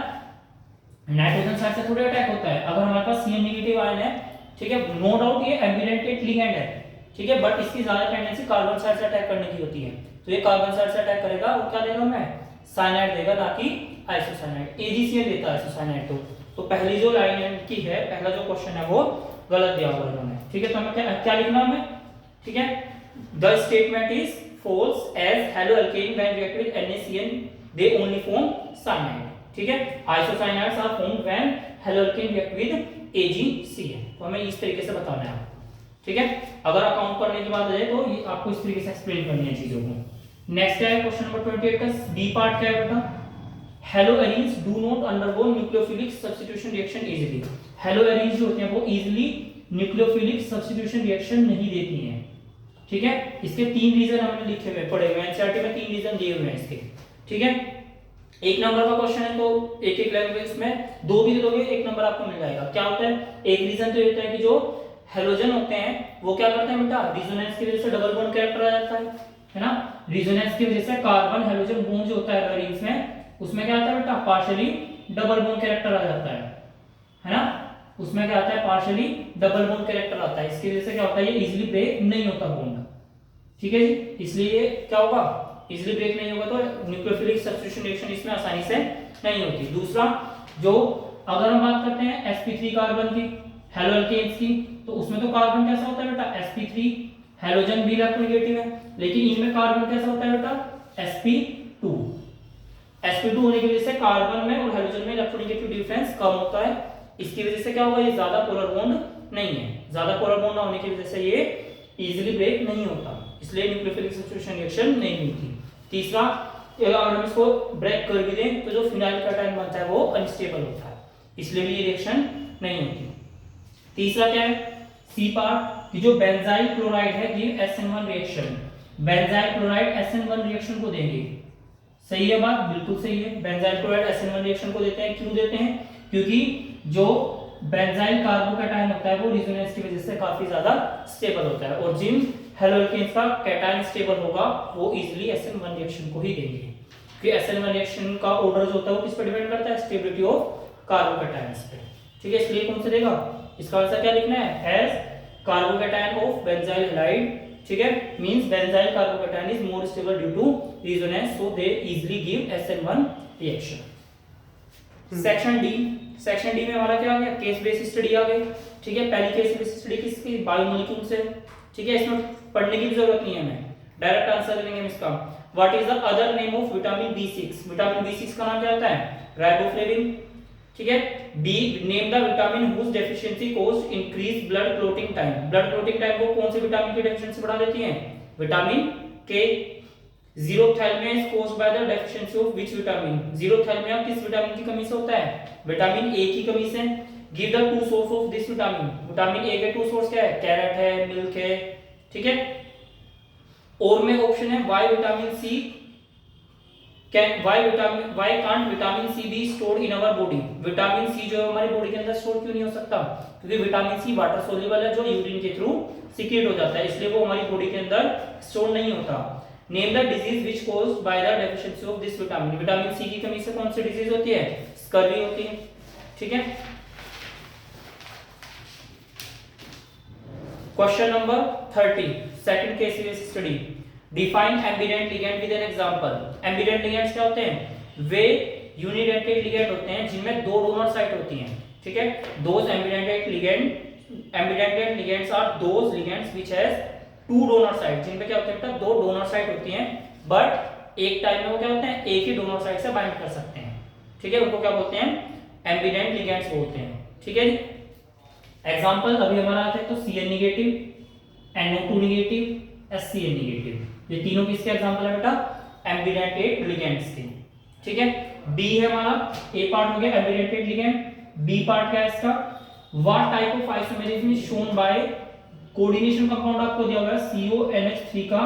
Speaker 1: नाइट्रोजन साइड से थोड़ा अटैक होता है, अगर हमारे पास Cn नेगेटिव आयन है, ठीक है, नो डाउट ये एम्बिवेलेंट लिगेंड है, ठीक है, बट इसकी ज्यादा टेंडेंसी कार्बन साइड से अटैक करने की होती है, तो ये कार्बन साइड से अटैक करेगा और क्या देगा हमें, साइनाइड देगा, ना कि आइसोसाइनाइड। AgCN देता है आइसोसाइनाइड। तो पहली जो लाइन की है, पहला जो क्वेश्चन है वो गलत दिया हुआ है इन्होंने, ठीक है। तो हमें क्या लिखना है, ठीक है, the statement is false as halo alkane when react with NaCN they only form cyanide, ठीक है, isocyanides are formed when halo alkane react with AgCN। तो हमें इस तरीके से बताना है, ठीक है। अगर अकाउंट करने की बात आ जाए तो ये आपको इस तरीके से एक्सप्लेन करनी है चीजों को। नेक्स्ट है क्वेश्चन नंबर 28 का बी पार्ट, क्या है बेटा, haloarenes do not undergo nucleophilic substitution reaction easily. Haloarenes जो होते हैं वो इजीली न्यूक्लियोफिलिक सब्स्टिट्यूशन रिएक्शन नहीं देती हैं, ठीक है। इसके तीन रीजन हमने लिखे हुए पढ़े हुए हैं, एनसीईआरटी में तीन रीजन दिए हुए हैं इसके, ठीक है। एक नंबर का क्वेश्चन है तो एक एक लैंग्वेज में दो भी दे दोगे, एक नंबर आपको मिल जाएगा। क्या होता है, एक रीजन तो ये होता है कि जो हेलोजन होते हैं वो क्या करते हैं बेटा, रिजोनेंस की वजह से डबल बॉन्ड कैरेक्टर आ जाता है ना, रिजोनेंस की वजह से कार्बन हेलोजन बॉन्ड जो होता है एरोमेरिक्स में, उसमें क्या आता है बेटा, पार्शियली डबल बॉन्ड कैरेक्टर आ जाता है ना, उसमें क्या आता है, पार्शियली डबल बॉन्ड कैरेक्टर आता है। इसकी वजह से क्या होता है, ये इजीली ब्रेक नहीं होता बॉन्ड, ठीक है जी। इसलिए क्या होगा, इजीली ब्रेक नहीं होगा तो न्यूक्लियोफिलिक सब्स्टिट्यूशन रिएक्शन इसमें आसानी से नहीं होती। दूसरा, जो अगर हम बात करते हैं sp3 कार्बन की, हेलो अल्केन्स की, तो उसमें तो कार्बन कैसा होता है बेटा, sp3, हेलोजन भी इलेक्ट्रोनेगेटिव है, लेकिन इनमें कार्बन कैसा होता है बेटा, sp2। sp2 होने की वजह से कार्बन में और हेलोजन में इलेक्ट्रोनेगेटिव डिफरेंस कम होता है, इसकी वजह से क्या होगा, ये ज्यादा पोलर बॉन्ड नहीं है, ज्यादा पोलर बॉन्ड ना होने की वजह से ये इजीली ब्रेक नहीं होता, इसलिए न्यूक्लियोफिलिक सब्स्टिट्यूशन रिएक्शन नहीं होती। तीसरा, अगर हम इसको ब्रेक कर भी दें तो जो फिनाइल कैटायन बनता है वो अनस्टेबल होता है, इसलिए भी ये रिएक्शन नहीं होती। तीसरा क्या है, सी पार्ट, कि जो बेंजाइल क्लोराइड है give SN1 reaction, benzyl chloride SN1 reaction को देंगे, सही है बात, बिल्कुल सही है, बेंजाइल क्लोराइड SN1 रिएक्शन को देते हैं। क्यों देते हैं, क्योंकि जो बेंजाइल कार्बोकैटायन होता है वो रेजोनेंस की वजह से काफी ज्यादा स्टेबल होता है, और जिन हेलो अल्केन्स का कैटायन स्टेबल होगा वो इजीली SN1 रिएक्शन को ही देंगे, क्योंकि SN1 रिएक्शन का ऑर्डर जो होता है वो किस पे डिपेंड करता है, स्टेबिलिटी ऑफ कार्बोकैटायंस पे, ठीक है। इसलिए कौन सा देगा, इसका आंसर क्या लिखना है, as carbocation of benzyl halide, ठीक है, means benzyl carbocation is more stable due to resonance, so they easily give SN1 reaction. Section D में हमारा क्या आ गया, केस बेस्ड स्टडी आ गई, ठीक है। पहली केस बेस्ड स्टडी किसकी, बायोमोलिक्यूल से, ठीक है, इसमें पढ़ने की भी जरूरत नहीं है, हमें डायरेक्ट आंसर लेंगे इसका। What is the other name of vitamin B6, vitamin B6 का नाम क्या होता है, राइबोफ्लेविन, ठीक है। B, name the vitamin whose deficiency caused increase blood clotting time, blood clotting time को कौन से विटामिन की डेफिशिएंसी बढ़ा देती है, vitamin K. Xerophthalmia is caused by the deficiency of which vitamin, xerophthalmia किस विटामिन की कमी से होता है, विटामिन ए की कमी से। Give the two source of this vitamin, vitamin A के टू सोर्स क्या है, कैरेट है, मिल्क है, ठीक है। और में ऑप्शन है why vitamin C can, why can't vitamin C be stored in our body, vitamin C जो है हमारी बॉडी के अंदर स्टोर क्यों नहीं हो सकता, क्योंकि विटामिन सी वाटर सोल्यूबल है जो यूरिन के थ्रू सीक्रेट हो जाता है, इसलिए वो हमारी बॉडी के अंदर स्टोर नहीं होता। Name the disease which caused by the deficiency of this vitamin, vitamin C की कमी से कौन सी डिजीज होती है, स्कर्वी होती है, ठीक है। Question number 30, second case based study, define ambient ligand with an example. Ambient ligands क्या होते हैं, वे यूनिडेंटेड लिगेंड होते हैं जिनमें दो डोनर साइट होती हैं, ठीक है। Those ambident ligands are those ligands which has two donor site, जिनपे क्या होता है, दो डोनर साइट होती हैं, बट एक टाइम में वो क्या होते हैं, एक ही डोनर साइट से बाइंड कर सकते हैं, ठीक है, उनको क्या बोलते हैं, एम्बिडेंट लिगेंड्स बोलते हैं। ठीक है जी। एग्जांपल अभी हमारा आता है तो Cn negative, NO2 negative, HCl negative, ये तीनों किसके एग्जांपल है बेटा? एम्बिडेंट लिगेंड्स के। ठीक है। बी है हमारा, ए पार्ट हो गया एम्बिडेंट लिगेंड, बी पार्ट क्या है इसका? What type of isomerism is shown by coordination compound आपको दिया हुआ है CONH3 का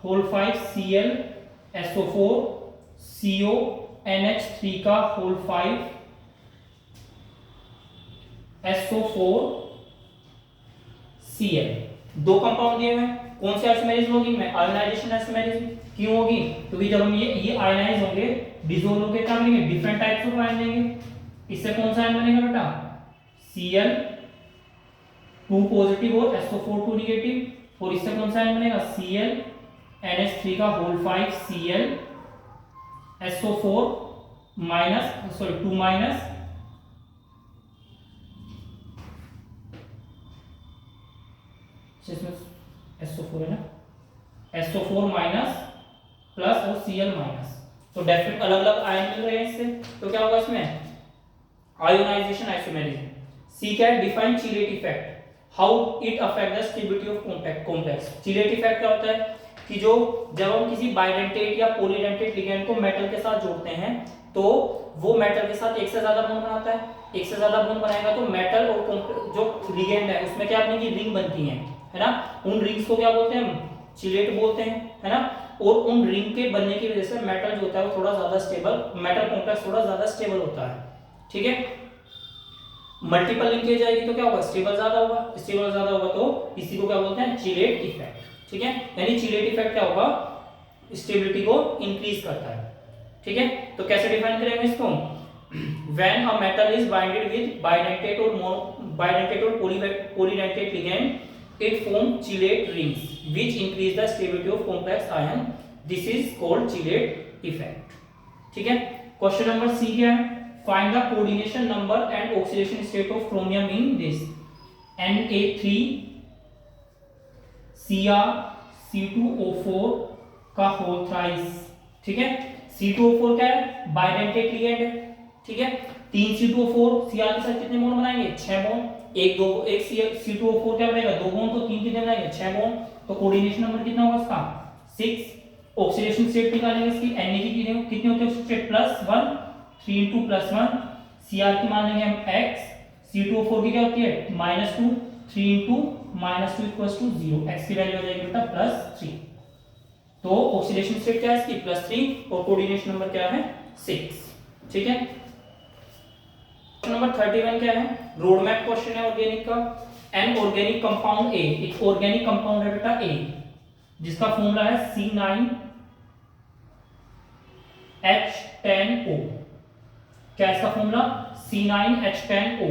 Speaker 1: होल 5 Cl SO4 CONH3 का होल 5 SO4 Cl। दो कंपाउंड दिए हुए हैं, कौन से आइसोमेरिज्म होगी? में आयोनाइजेशन आइसोमेरिज्म। क्यों होगी? क्योंकि जब हम ये आयोनाइज होंगे, डिसॉल्व होंगे, क्या बनेंगे? डिफरेंट टाइप्स ऑफ आयन देंगे। इससे कौन सा आयन बनेगा बेटा? Cl 2 पॉजिटिव और SO4 2 नेगेटिव। और इससे कौन सा आयन बनेगा? Cl NH3 का whole 5 Cl SO4 minus, sorry 2 minus इसमें SO4 है ना, SO4 माइनस प्लस और Cl माइनस। तो डेफिनेट अलग अलग आयन मिल रहे हैं इससे, तो क्या होगा इसमें? Ionisation isomerism. सी क्या है? Define chelate effect, how it affect the stability of complex. Chelate effect क्या होता है कि जो जब हम किसी बाइडेंटेट या पॉलीडेंटेट लिगेंड को मेटल के साथ जोड़ते हैं तो वो मेटल के साथ एक से ज्यादा बॉन्ड बनाता है। एक से ज्यादा बॉन्ड बनाएगा तो मेटल और जो लिगेंड है उसमें क्या बनेगी? रिंग बनती है ना। उन रिंग्स को क्या बोलते हैं हम? चिलेट बोलते हैं, है ना। और उन रिंग के बनने की वजह से मेटल जो होता है वो थोड़ा ज्यादा स्टेबल, मेटल कॉम्प्लेक्स थोड़ा ज्यादा स्टेबल होता है। ठीक है। मल्टीपल लिंकेज आएगी तो क्या होगा? स्टेबल ज्यादा होगा, स्टेबल ज्यादा होगा तो इसी को क्या बोलते हैं? Chelate effect. ठीक है। यानी चिलेट इफेक्ट क्या होगा? स्टेबिलिटी को इंक्रीज करता है। ठीक है। तो कैसे डिफाइन करेंगे इसको? When a metal is binded with bidentate और polydentate ligand it form chelate rings which increase the stability of complex ion. This is called chelate effect. ठीक है। क्वेश्चन नंबर सी क्या है? Find the coordination number and oxidation state of chromium in this Na3 Cr C2O4 का whole thrice. ठीक है। C2O4 क्या है? Bidentate ligand है। ठीक है। 3 C2O4 Cr के साथ कितने बॉन्ड बनाएंगे? 6 बॉन्ड। एक C2O4 क्या बनेगा? 2 बॉन्ड, तो 3 कितने बनाएंगे? 6 बॉन्ड। तो कोऑर्डिनेशन नंबर कितना होगा इसका? 6। ऑक्सीडेशन स्टेट निकालेंगे इसकी। Na की कितने होते हैं स्टेट? +1, 3 into +1। Cr की मान लेंगे हम x, C2O4 की क्या होती है? -2, 3 into -2 = 0। x की वैल्यू हो जाएगी बेटा +3। तो ऑक्सीडेशन स्टेट क्या है इसकी? +3 और कोऑर्डिनेशन नंबर क्या है? 6। ठीक है। क्वेश्चन नंबर 31 क्या है? रोड मैप क्वेश्चन है ऑर्गेनिक का। एन ऑर्गेनिक कंपाउंड ए, एक ऑर्गेनिक कंपाउंड है बेटा ए, जिसका फॉर्मूला है C9H10O। क्या है इसका फॉर्मूला? C9H10O।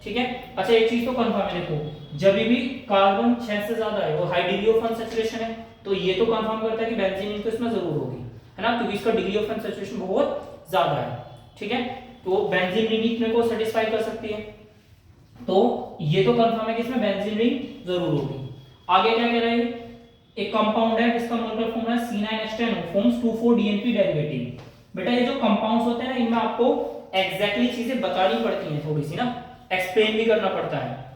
Speaker 1: ठीक है। अच्छा एक चीज तो कंफर्म है, देखो जब भी कार्बन 6 से ज्यादा है वो हाई डिग्री ऑफ अनसैचुरेशन है, तो ये तो कंफर्म करता है कि बेंजीन तो इसमें जरूर होगी, है ना, क्योंकि इसका डिग्री ऑफ अनसैचुरेशन बहुत ज्यादा है। ठीक है। तो बेंजीन रिंग इतने को सेटिस्फाई कर सकती है, तो ये तो कंफर्म है कि इसमें बेंजीन रिंग जरूर होगी। आगे क्या कह रहा है? एक कंपाउंड है जिसका मोलर फॉर्मूला है C9H10O फॉर्म्स 2,4-DNP डेरिवेटिव। बेटा ये जो कंपाउंड्स होते हैं ना, इनमें आपको एग्जैक्टली चीजें बतानी पड़ती हैं, थोड़ी सी ना एक्सप्लेन भी करना पड़ता है।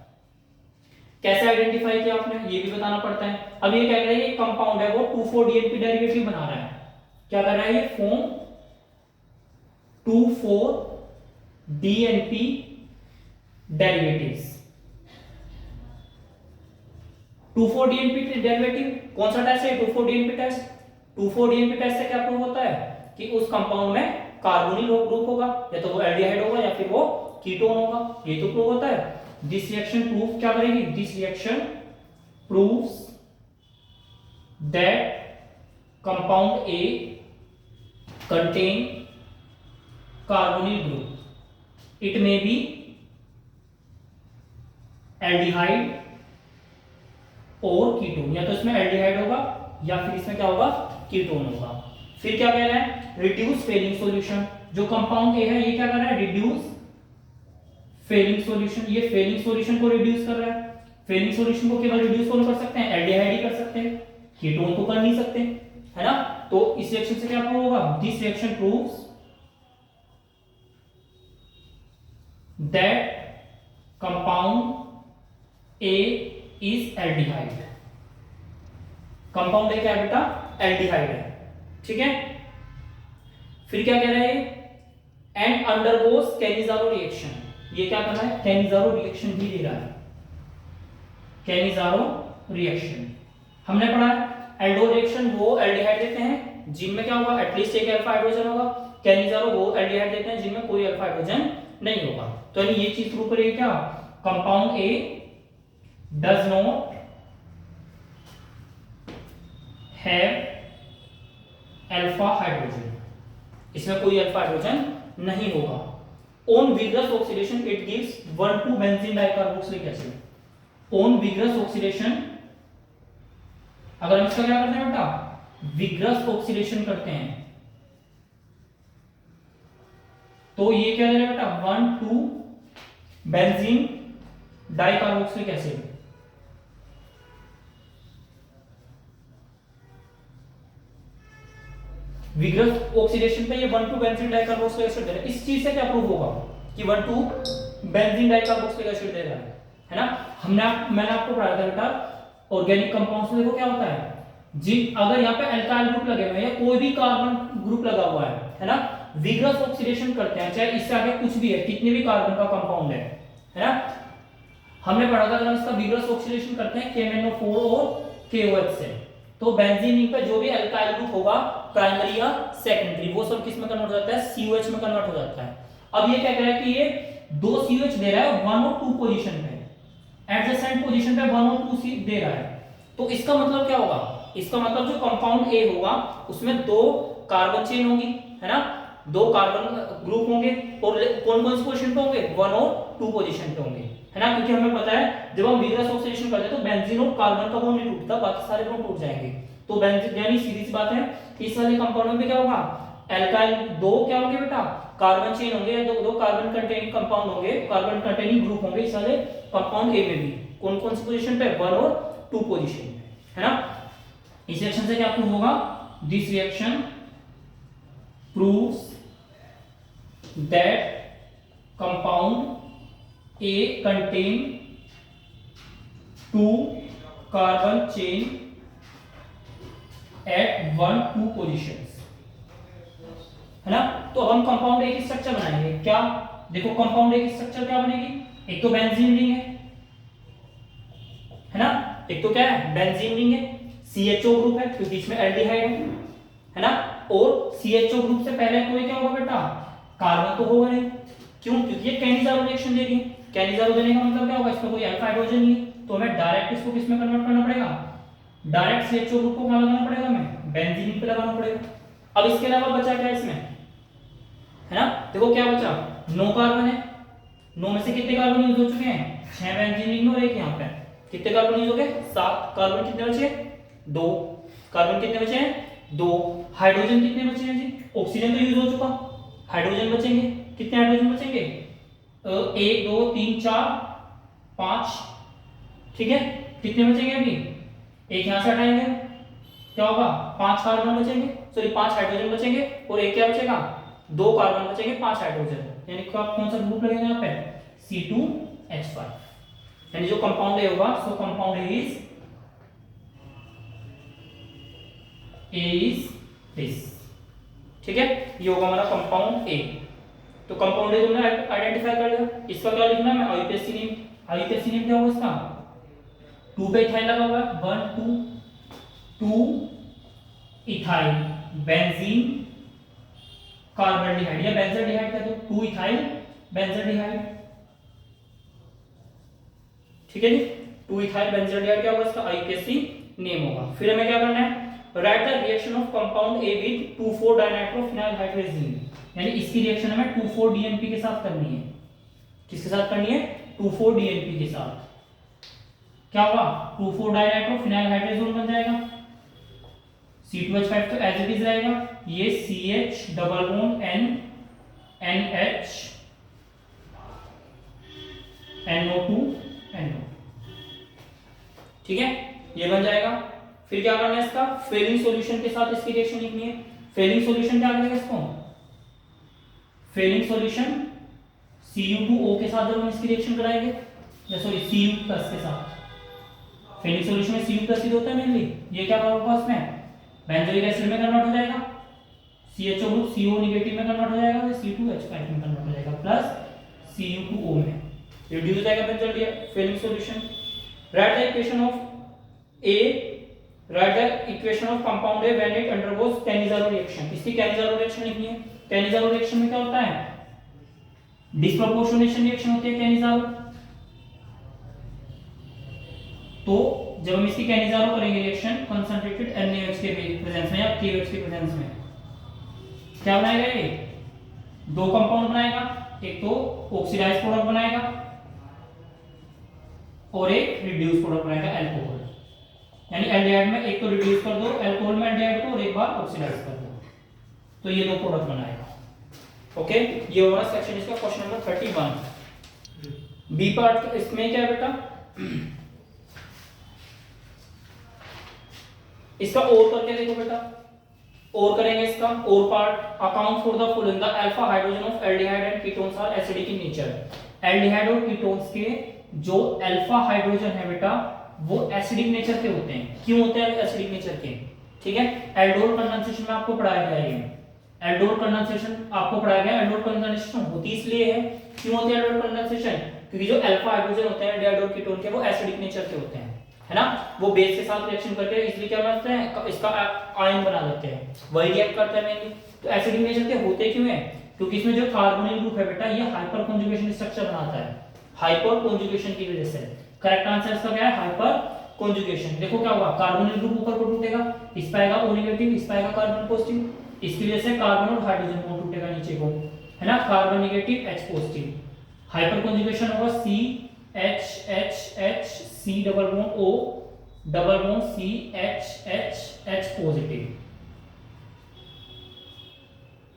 Speaker 1: कैसे आइडेंटिफाई किया आपने, ये भी बताना पड़ता है। अब ये क्या कह रहा है? ये कंपाउंड है वो 2,4-DNP डेरिवेटिव बना रहा है। क्या कर रहा है? ये form 2,4-DNP derivatives. 2,4-DNP derivative कौन सा टेस्ट है? 2,4-DNP test. 2,4-DNP टेस्ट से क्या प्रूव होता है कि उस कंपाउंड में कार्बोनिल ग्रुप होगा, या तो वो एल्डिहाइड होगा या फिर वो कीटोन होगा, ये तो प्रूव होता है। दिस रिएक्शन प्रूव क्या करेगी? This reaction proves that compound A contain carbonyl group. It may be aldehyde और कीटोन, या तो इसमें एल्डिहाइड होगा या फिर इसमें क्या होगा? कीटोन होगा। फिर क्या कह रहा है? Reduce Fehling solution. जो कंपाउंड ए है ये क्या कर रहा है? Reduce Fehling solution. ये फेलिंग सॉल्यूशन को रिड्यूस कर रहा है। फेलिंग सॉल्यूशन को केवल रिड्यूस कौन कर सकते हैं? एल्डिहाइड ही कर सकते हैं, कीटोन तो कर नहीं सकते, है ना। तो इस रिएक्शन से क्या प्रूव होगा? This reaction proves that compound A is aldehyde. Compound A क्या है बेटा? एल्डिहाइड है, ठीक है। फिर क्या कह रहे हैं? And undergoes Cannizzaro reaction. ये क्या कर रहा है? कैनिजारो रिएक्शन भी दे रहा है, कैनिजारो रिएक्शन। हमने पढ़ा है एल्डो रिएक्शन वो एल्डिहाइड देते हैं जिनमें क्या होगा? एटलीस्ट एक अल्फा हाइड्रोजन होगा। कैनिजारो वो एल्डिहाइड देते हैं जिनमें कोई अल्फा हाइड्रोजन नहीं होगा। तो यानी ये चीज प्रूव करेगी क्या? Compound A does not have alpha hydrogen, इसमें कोई अल्फा हाइड्रोजन नहीं होगा। On vigorous oxidation it gives 1,2 benzene dicarboxylic acid. On vigorous oxidation, अगर हम इसका क्या करते हैं बेटा? विग्रस ऑक्सीडेशन करते हैं तो ये क्या दे रहा है बेटा? 1,2 benzene dicarboxylic acid. Vigorous oxidation पे ये 1,2 बेंजीन डाइकार्बोक्सिलिक एसिड दे रहा है। इस चीज से क्या प्रूव होगा कि 1,2 बेंजीन डाइकार्बोक्सिलिक एसिड दे रहा है ना? मैंने आपको पढ़ाया था बेटा ऑर्गेनिक कंपाउंड्स में देखो क्या होता है जी, अगर यहाँ पे अल्काइल ग्रुप लगे हुए हैं या कोई भी कार्बन ग्रुप लगा हुआ है ना, विग्रस ऑक्सीडेशन करते हैं, चाहे इससे आगे कुछ भी है, कितने भी कार्बन का कंपाउंड है ना। हमने पढ़ा था अगर हम इसका विग्रस ऑक्सीडेशन करते हैं KMnO4 और KOH से, तो बेंजीन पे जो भी अल्काइल ग्रुप होगा प्राइमरी या सेकेंडरी, वो सब किस में कन्वर्ट हो जाता है? COH में कन्वर्ट हो जाता है। अब ये क्या कह रहा है कि ये 2 COH दे रहा है 1 और 2 पोजीशन पे, एडजेसेंट पोजीशन पे 1 और 2 C दे रहा है। तो इसका मतलब क्या होगा? इसका मतलब जो कंपाउंड ए होगा उसमें 2 कार्बन चेन होंगी, है ना, 2 कार्बन ग्रुप होंगे और कौन कौन सी पोजीशन पे होंगे? 1 और 2 पोजीशन पे होंगे, है ना। क्योंकि हमें पता है जब हम विग्रस ऑक्सीडेशन करते हैं तो बेंजीन और कार्बन का बॉन्ड नहीं टूटता, बाकी सारे बॉन्ड टूट जाएंगे। तो बेंजीन यानी सीधी सी बात है इस वाले कंपाउंड में भी क्या होगा? एल्काइल 2 क्या होंगे बेटा? कार्बन चेन होंगे या 2 कार्बन कंटेनिंग कंपाउंड होंगे, कार्बन कंटेनिंग ग्रुप होंगे इस वाले कंपाउंड ए में भी। कौन कौन सी पोजीशन पे? 1 और 2 पोजीशन पे, है ना। इस रिएक्शन से क्या प्रूव होगा? This reaction proves that compound A contain 2 carbon chain at 1, 2 positions, है ना। तो अब हम कंपाउंड ए की स्ट्रक्चर बनाएंगे। क्या? देखो कंपाउंड ए की स्ट्रक्चर क्या बनेगी? एक तो बेंजीन रिंग है ना, एक तो क्या है? बेंजीन रिंग है, CHO ग्रुप है क्योंकि इसमें एल्डिहाइड है ना, और CHO ग्रुप से पहले कोई क्या होगा बेटा? कार्बन तो होगा नहीं। क्यों? क्योंकि ये कैनिजारो रिएक्शन दे रही है। कैनिजारो देने का मतलब क्या होगा? इसमें कोई अल्फा हाइड्रोजन नहीं है, तो हमें डायरेक्ट इसको किस में कन्वर्ट करना पड़ेगा? डायरेक्ट CHO ग्रुप को कहां लगाना पड़ेगा? हमें बेंजीन पे लगाना पड़ेगा। अब इसके अलावा बचा क्या इसमें, है ना? देखो क्या बचा? 9 कार्बन है, 9 में से कितने कार्बन यूज हो चुके हैं? 6 बेंजीन रिंग और एक यहाँ पे कितने कार्बन यूज हो गए? 7 कार्बन। कितने बचे? 2 कार्बन। कितने बचे हैं? 2। हाइड्रोजन कितने बचे हैं जी? ऑक्सीजन तो यूज हो चुका, हाइड्रोजन बचेंगे। कितने हाइड्रोजन बचेंगे? 1 2 3 4 5, ठीक है। कितने बचेंगे अभी? एक यहां से हटाएंगे, क्या होगा? 5 कार्बन बचेंगे, सॉरी 5 हाइड्रोजन बचेंगे और एक क्या बचेगा? 2 कार्बन बचेंगे, 5 हाइड्रोजन, यानी कौन सा ग्रुप लगेगा यहाँ पे? C2H5। यानी जो कंपाउंड ए होगा, सो कंपाउंड ए इज दिस, ठीक है। ये होगा हमारा कंपाउंड ए। तो कंपाउंड ए तुमने आइडेंटिफाई कर लिया। इसका क्या लिखना है? IUPAC name. आईयूपीएसी नेम क्या होगा इसका? 2 पे इथाइल लगा हुआ है, 1 2 इथाइल बेंजीन कार्बोल्डिहाइड या बेंजोल्डिहाइड का, तो 2 इथाइल बेंजोल्डिहाइड, ठीक है जी। 2 इथाइल बेंजोल्डिहाइड क्या होगा? इसका आईयूपीएसी नेम होगा। फिर हमें क्या करना है? Right the reaction of compound A with 2,4 डाइनाइट्रोफिनाइलहाइड्रेजीन, यानी इसकी रिएक्शन हमें 2,4 DNP के साथ करनी है। किसके साथ करनी है? 2,4 DNP के साथ। क्या होगा? 2,4 डाइनाइट्रोफिनाइलहाइड्रेजोन बन जाएगा। C2H5 तो एज इट इज रहेगा, ये CH double bond N NH NO2 NO, ठीक है, ये बन जाएगा। फिर क्या करना है? इसका फेलिंग सॉल्यूशन के साथ इसकी रिएक्शन लिखनी है। फेलिंग सॉल्यूशन क्या करेगा इसको? फेलिंग सॉल्यूशन Cu2O के साथ जब हम इसकी रिएक्शन कराएंगे, या सॉरी Cu प्लस के साथ, फेनिक सॉल्यूशन में Cu प्लस ही होता है मेनली, ये क्या होगा उसमें बेंजोइक एसिड में कन्वर्ट हो जाएगा, CHO ग्रुप CO नेगेटिव में कन्वर्ट हो जाएगा, C2H5 में कन्वर्ट हो जाएगा, प्लस Cu2O में रिड्यूस हो जाएगा benzoic fennec solution. Right the equation of A, right the equation of compound A when it undergoes Cannizzaro reaction. इसकी कैनिज़ारो रिएक्शन लिखनी है। कैनिज़ारो रिएक्शन में क्या होता है, डिस्प्रोपोर्शनेशन रिएक्शन होती है कैनिज़ारो। तो जब हम इसकी कैनिज़ारो करेंगे रिएक्शन कंसंट्रेटेड NaOH के प्रेजेंस में या KOH के प्रेजेंस में, क्या बनाएगा ये, दो कंपाउंड बनाएगा, एक तो ऑक्सीडाइज्ड प्रोडक्ट बनाएगा और एक रिड्यूस प्रोडक्ट बनाएगा अल्कोहल। यानी एल्डिहाइड में एक तो रिड्यूस कर दो अल्कोहल में एल्डिहाइड को और एक बार ऑक्सीडाइज कर दो, तो ये दो प्रोडक्ट बनाएगा। ओके, ये होगा सेक्शन इसका क्वेश्चन नंबर 31। बी पार्ट इसमें क्या है बेटा, इसका और करके देखो बेटा, और करेंगे इसका और part. Account for the following, the alpha hydrogen of aldehyde and ketones are acidic in nature. Aldehyde और कीटोन्स के जो अल्फा हाइड्रोजन है बेटा वो एसिडिक नेचर के होते हैं। क्यों होते हैं एसिडिक नेचर के, ठीक है, एल्डोल कंडेंसेशन में आपको पढ़ाया गया है। एल्डोल कंडेंसेशन आपको पढ़ाया गया। एल्डोल कंडेंसेशन होती इसलिए है, क्यों होती है एल्डोल कंडेंसेशन, क्योंकि जो अल्फा हाइड्रोजन होते हैं एल्डिहाइड और कीटोन के वो एसिडिक नेचर के होते हैं, है ना, वो बेस के साथ रिएक्शन करके इसलिए क्या बनाते हैं, इसका आयन बना देते हैं, वही रिएक्ट करते हैं मेनली। तो एसिडिक नेचर के होते क्यों है, क्योंकि इसमें जो कार्बोनिल ग्रुप है बेटा ये हाइपर कॉन्जुगेशन स्ट्रक्चर बनाता है, हाइपर कॉन्जुगेशन की वजह से। करेक्ट आंसर इसका क्या है, हाइपर कॉन्जुगेशन। देखो क्या होगा, कार्बोनिल ग्रुप ऊपर को टूटेगा, इस पे आएगा O नेगेटिव, इस पे आएगा कार्बन पॉजिटिव, इसकी वजह से कार्बन और हाइड्रोजन को टूटेगा नीचे को, है ना, carbon negative H positive. Hyper conjugation होगा CH C double bond O double bond CH positive,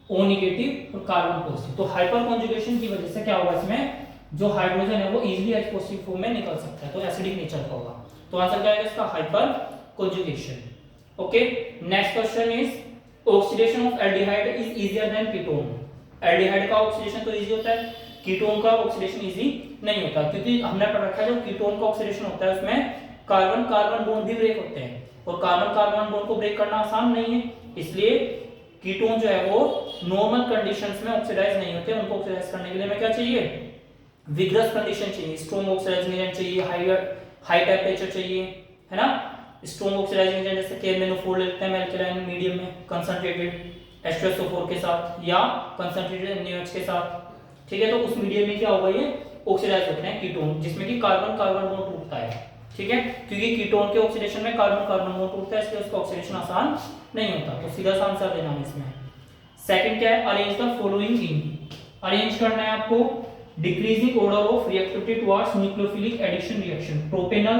Speaker 1: O negative और कार्बन पॉजिटिव। तो हाइपर कॉन्जुगेशन की वजह से क्या होगा, इसमें जो हाइड्रोजन है वो इजीली H पॉजिटिव फॉर्म में निकल सकता है, तो एसिडिक नेचर का होगा। तो आंसर क्या आएगा इसका, hyper conjugation. Okay, next question is oxidation of aldehyde is easier than ketone. Aldehyde का ऑक्सीडेशन तो इजी होता है, कीटोन का ऑक्सीडेशन इजी नहीं होता, क्योंकि हमने पढ़ रखा है जो कीटोन का ऑक्सीडेशन होता है उसमें कार्बन कार्बन बॉन्ड भी ब्रेक होते हैं, और कार्बन कार्बन बॉन्ड को ब्रेक करना आसान नहीं है, इसलिए कीटोन जो है वो नॉर्मल कंडीशंस में ऑक्सीडाइज नहीं होते। उनको ऑक्सीडाइज करने के लिए हमें क्या चाहिए, विग्रस कंडीशन चाहिए, स्ट्रॉन्ग ऑक्सीडाइजिंग एजेंट चाहिए, हाई टेम्परेचर चाहिए, है ना। स्ट्रॉन्ग ऑक्सीडाइजिंग एजेंट जैसे KMnO4 लेते हैं एल्केलाइन मीडियम में कंसंट्रेटेड H2SO4 के साथ या कंसंट्रेटेड NaOH के साथ, ठीक है। तो उस मीडियम में क्या होगा, ये ऑक्सीडाइज होते हैं कीटोन, जिसमें कि कार्बन कार्बन बॉन्ड टूटता है, ठीक है, क्योंकि कीटोन के ऑक्सीडेशन में कार्बन कार्बन बॉन्ड टूटता है, इसलिए उसका ऑक्सीडेशन आसान नहीं होता। तो सीधा सा आंसर देना है इसमें। सेकंड क्या है, arrange the following in. Arrange करना है आपको decreasing order of reactivity towards nucleophilic addition reaction, propanol,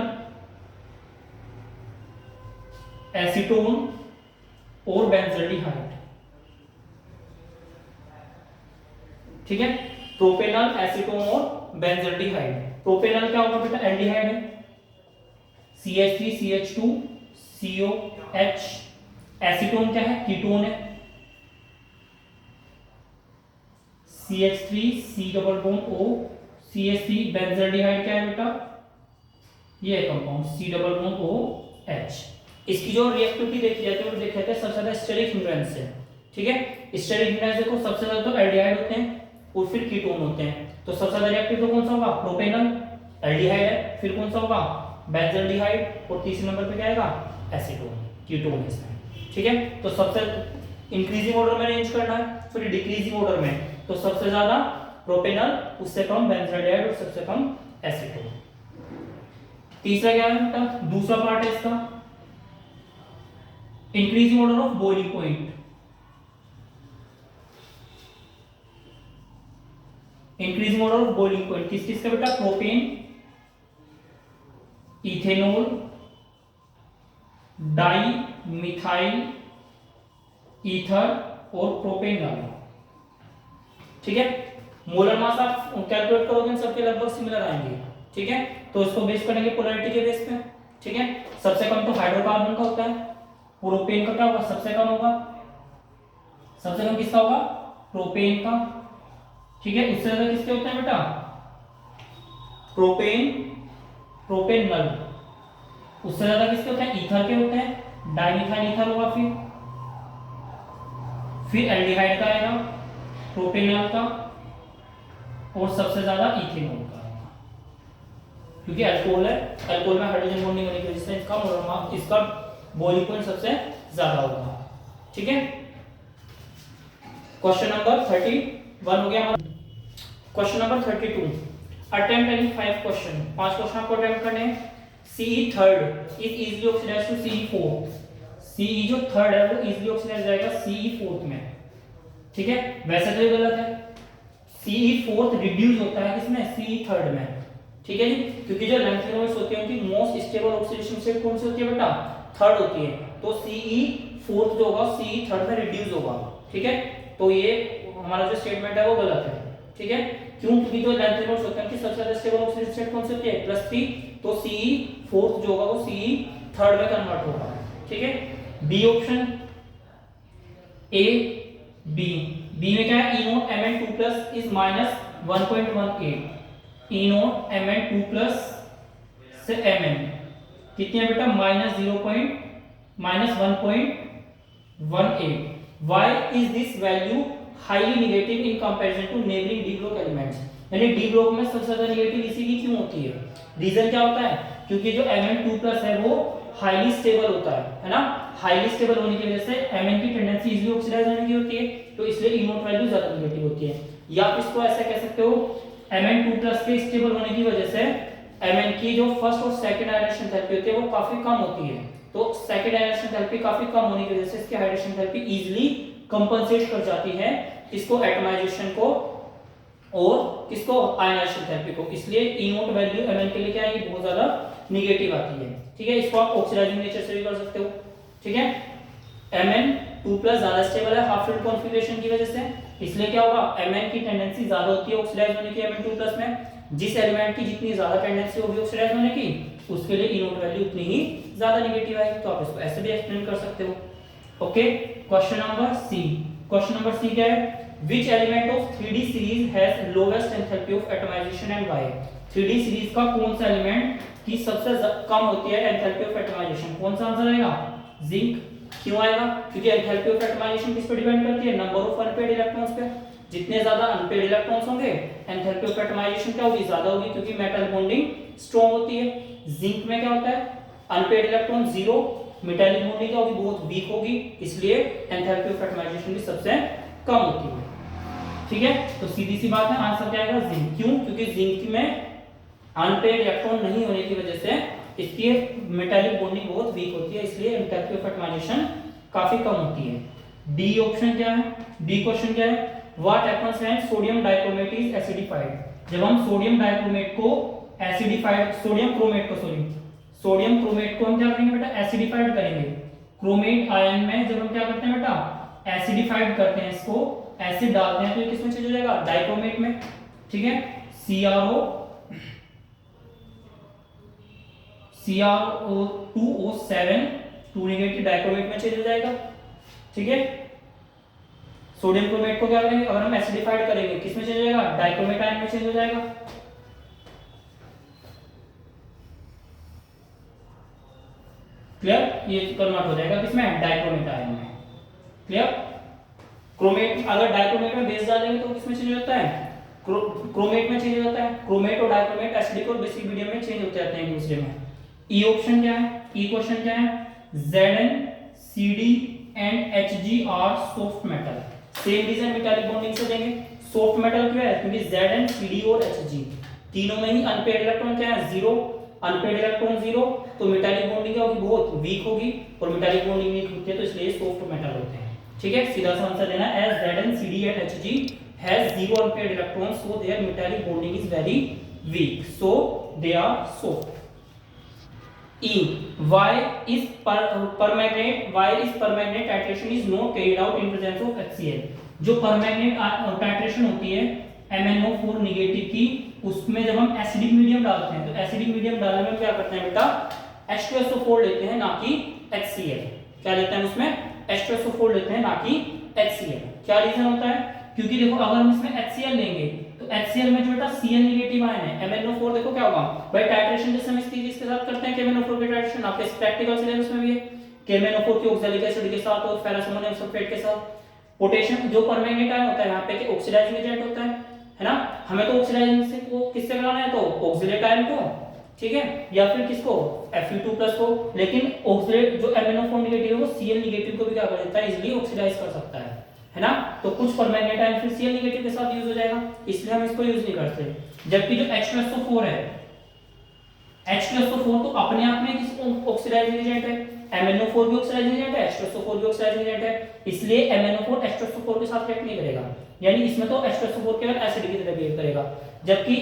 Speaker 1: acetone और बेंजल्डिहाइड, ठीक है, प्रोपेनॉल, एसीटोन और बेंजल्डिहाइड। प्रोपेनॉल क्या होगा बेटा, एल्डिहाइड है, CH3 CH2 COH। एसीटोन क्या है, कीटोन है, CH3 C double bond O CH3। Benzaldehyde क्या है बेटा, ये है compound C double bond OH। इसकी जो रिएक्टिविटी देखी जाती है वो देखी जाती है सबसे ज्यादा स्टेरिक हिंड्रेंस से, ठीक है। स्टेरिक हिंड्रेंस देखो सबसे ज्यादा तो एल्डिहाइड होते हैं और फिर कीटोन होते हैं, तो सबसे ज्यादा रिएक्टिव तो कौन सा होगा, प्रोपेनॉल, एल्डिहाइड है, फिर कौन सा होगा, बेंजल्डिहाइड, और तीसरे नंबर पे क्या आएगा, एसीटोन, कीटोन है इसमें, ठीक है। तो सबसे इंक्रीजिंग ऑर्डर में अरेंज करना है, फिर डिक्रीजिंग ऑर्डर में, तो सबसे ज्यादा प्रोपेनॉल, उससे कम बेंजल्डिहाइड और सबसे कम एसीटोन। तीसरा क्या है बेटा, दूसरा पार्ट है इसका, increasing order of boiling point. Increasing order of boiling point किस किस का बेटा, propane, ethanol, di methyl ether और प्रोपेनॉल, ठीक है। मोलर मास आप कैलकुलेट करोगे सबके लगभग सिमिलर आएंगे, ठीक है। तो इसको बेस करेंगे पोलैरिटी के बेस पे, ठीक है। सबसे कम तो हाइड्रोकार्बन का होता है, प्रोपेन का क्या होगा, सबसे कम होगा, सबसे कम किसका होगा, प्रोपेन का, ठीक है, उससे ज्यादा किसके होते हैं बेटा? Propane, propanal. उससे ज्यादा किसके होते हैं? ईथर के होते हैं, डाइमिथाइल ईथर होगा, फिर एल्डिहाइड का आएगा, प्रोपेनॉल का, और सबसे ज्यादा इथेनॉल का आएगा। क्योंकि अल्कोहल है, अल्कोहल में हाइड्रोजन बॉन्डिंग होने की वजह से इसका बॉइलिंग पॉइंट सबसे ज्यादा होगा। ठीक है, क्वेश्चन नंबर 31 हो गया हमारा। Question number 32, attempt any 5 question, 5 question आपको अटेम्प्ट करने हैं। Ce3 is easily oxidised to Ce4। Ce जो थर्ड है वो इजीली ऑक्सीडाइज जाएगा Ce4 में। ठीक है, वैसे तो ये गलत है, Ce4 रिड्यूस होता है किसमें? Ce3 में। ठीक है जी, क्योंकि जो लैंथेनोइड्स होती है उनकी मोस्ट स्टेबल ऑक्सीडेशन स्टेट कौन सी होती है बेटा? थर्ड होती है। तो Ce4 जो होगा Ce3 में रिड्यूस होगा। ठीक है, तो ये हमारा जो स्टेटमेंट है वो गलत है। ठीक है, क्यों? क्योंकि जो लैंथेनोइड्स होते हैं उनकी सबसे ज्यादा स्टेबल ऑक्सीडेशन स्टेट कौन सी होती है? +3। तो Ce4 जो होगा वो Ce3 में कन्वर्ट होगा। ठीक है, B option, A B. B में क्या है? E0 Mn2+ is -1.18। E0 Mn2+ से Mn कितनी है बेटा? -1.18। Why is this value highly negative in comparison to neighboring d block elements? यानी डी ब्लॉक में सबसे ज्यादा नेगेटिव इसी की क्यों होती है? रीजन क्या होता है? क्योंकि जो Mn2+ है वो हाईली स्टेबल होता है ना। हाईली स्टेबल होने की वजह से Mn की टेंडेंसी इजीली ऑक्सीडाइज होने की होती है, तो इसलिए E0 वैल्यू ज्यादा नेगेटिव होती है। या आप इसको ऐसे कह सकते हो, Mn2+ के स्टेबल होने की वजह से Mn की जो फर्स्ट और सेकंड आयनेशन एंथैल्पी होती है वो काफी कम होती है। तो सेकंड आयनेशन एंथैल्पी काफी कम होने की वजह से इसकी हाइड्रेशन एंथैल्पी इजीली कंपनसेट कर जाती है किसको? एटमाइजेशन को और किसको? आयनाइजेशन एंथैल्पी को। इसलिए E0 वैल्यू Mn के लिए क्या है? बहुत ज्यादा नेगेटिव आती है। ठीक है, इसको आप ऑक्सीडाइजिंग नेचर से भी कर सकते हो। ठीक है, Mn2+ ज्यादा स्टेबल है हाफ फील्ड कॉन्फ़िगरेशन की वजह से, इसलिए क्या होगा? Mn की टेंडेंसी ज्यादा होती है ऑक्सीडाइज होने की Mn2+ में। जिस एलिमेंट की जितनी ज्यादा टेंडेंसी होगी ऑक्सीडाइज होने की, उसके लिए E0 वैल्यू उतनी ही ज्यादा नेगेटिव आएगी। तो आप इसको ऐसे भी एक्सप्लेन कर सकते हो। Okay, question number C. Question number C क्या है? Which element of 3D series has lowest enthalpy of atomization and why? 3D series का कौन सा एलिमेंट की सबसे कम होती है एंथैल्पी ऑफ एटमाइजेशन? कौन सा आंसर आएगा? जिंक। क्यों आएगा? क्योंकि एंथैल्पी ऑफ एटमाइजेशन किस पे डिपेंड करती है? नंबर ऑफ अनपेयर्ड इलेक्ट्रॉन्स पे। जितने ज्यादा अनपेयर्ड इलेक्ट्रॉन्स होंगे एंथैल्पी ऑफ एटमाइजेशन क्या होगी? ज्यादा होगी, क्योंकि मेटल बॉन्डिंग स्ट्रांग होती है। जिंक में क्या होता है? अनपेयर्ड इलेक्ट्रॉन 0, मेटालिक बॉन्डिंग क्या होगी? बहुत वीक होगी, इसलिए एंथैल्पी ऑफ एटमाइजेशन भी सबसे कम होती है। ठीक है, तो सीधी सी बात है, आंसर क्या आएगा? जिंक। क्यों? क्योंकि जिंक में अनपेयर्ड इलेक्ट्रॉन नहीं होने की वजह से इसकी मेटालिक बॉन्डिंग बहुत वीक होती है, इसलिए एंथैल्पी ऑफ एटमाइजेशन काफी कम होती है। डी ऑप्शन क्या है? डी क्वेश्चन क्या है? What happens when sodium dichromate is acidified? जब हम सोडियम डाइक्रोमेट को एसिडिफाइड, सोडियम क्रोमेट को हम क्या करेंगे बेटा? एसिडिफाइड करेंगे। क्रोमेट आयन में जब हम क्या करते हैं बेटा? एसिडिफाइड करते हैं, इसको एसिड डालते हैं, तो ये किसमें चेंज हो जाएगा? डाइक्रोमेट में। ठीक है, CrO2O7 2 नेगेटिव डाइक्रोमेट में चेंज हो जाएगा। ठीक है, सोडियम क्रोमेट को क्या करेंगे? अगर हम एसिडिफाइड करेंगे किसमें चेंज हो जाएगा? डाइक्रोमेट आयन में चेंज हो जाएगा। क्लियर? ये कन्वर्ट हो जाएगा किसमें? डाइक्रोमेट आयन में। क्लियर? क्रोमेट, अगर डाइक्रोमेट में बेस डालेंगे तो किसमें चेंज होता है? क्रोमेट में चेंज हो जाता है। क्रोमेट और डाइक्रोमेट एसिडिक और बेसिक मीडियम में चेंज होते जाते हैं एक दूसरे में। ई ऑप्शन क्या है? ई क्वेश्चन क्या है? Zn, Cd and Hg are soft metal. Same reason metallic bonding से देंगे। सॉफ्ट मेटल क्यों है? क्योंकि Zn, Cd और Hg तीनों में ही अनपेयर्ड इलेक्ट्रॉन क्या है? 0। अनपेयर्ड इलेक्ट्रॉन 0, तो मेटालिक बॉन्डिंग क्या होगी? बहुत वीक होगी, और मेटालिक बॉन्डिंग वीक होती है तो इसलिए सॉफ्ट मेटल होते हैं। ठीक है, सीधा सा आंसर देना है। As Zn, Cd and Hg has 0 unpaired electrons, so their metallic bonding is very weak, so they are soft. E. Why is permanganate titration is not carried out in presence of HCl? जो permanganate titration होती है MnO4 negative की, उसमें जब हम acidic medium डालते हैं, तो एसिडिक मीडियम डालने में क्या करते हैं बेटा? H2SO4 लेते हैं, ना कि HCl। क्या लेते हैं उसमें? H2SO4 लेते हैं, ना कि HCl। क्या रीजन होता है? क्योंकि देखो अगर हम इसमें HCl लेंगे तो HCl में जो बेटा Cl नेगेटिव आयन है, MnO4 देखो क्या होगा भाई, टाइट्रेशन जैसे हम इस चीज के साथ करते हैं KMnO4 के टाइट्रेशन, आपके प्रैक्टिकल सिलेबस में भी है KMnO4 के ऑक्सैलिक एसिड के साथ और फेरस सल्फेट के साथ। पोटेशियम जो परमैंगनेट आयन होता है यहाँ पे कि ऑक्सीडाइजिंग एजेंट होता है ना, हमें तो ऑक्सीडाइजिंग से को किससे बनाना है, तो ऑक्सीलेट आयन को, ठीक है, या फिर किसको Fe2+ को, लेकिन ऑक्सीलेट जो MnO4 नेगेटिव है वो Cl नेगेटिव को भी क्या कर देता है, इजीली ऑक्सीडाइज कर सकता है ना। तो कुछ परमैंगनेट आयन फिर Cl नेगेटिव के साथ यूज हो जाएगा, इसलिए हम इसको यूज नहीं करते। जबकि जो H2SO4 है, H2SO4 तो अपने आप में किस ऑक्सीडाइजिंग एजेंट है, MnO4 भी ऑक्सीडाइजिंग एजेंट है, H2SO4 भी ऑक्सीडाइजिंग एजेंट है, इसलिए MnO4 H2SO4 के साथ रिएक्ट नहीं करेगा, यानी इसमें तो H2SO4 केवल एसिड की तरह बिहेव करेगा, जबकि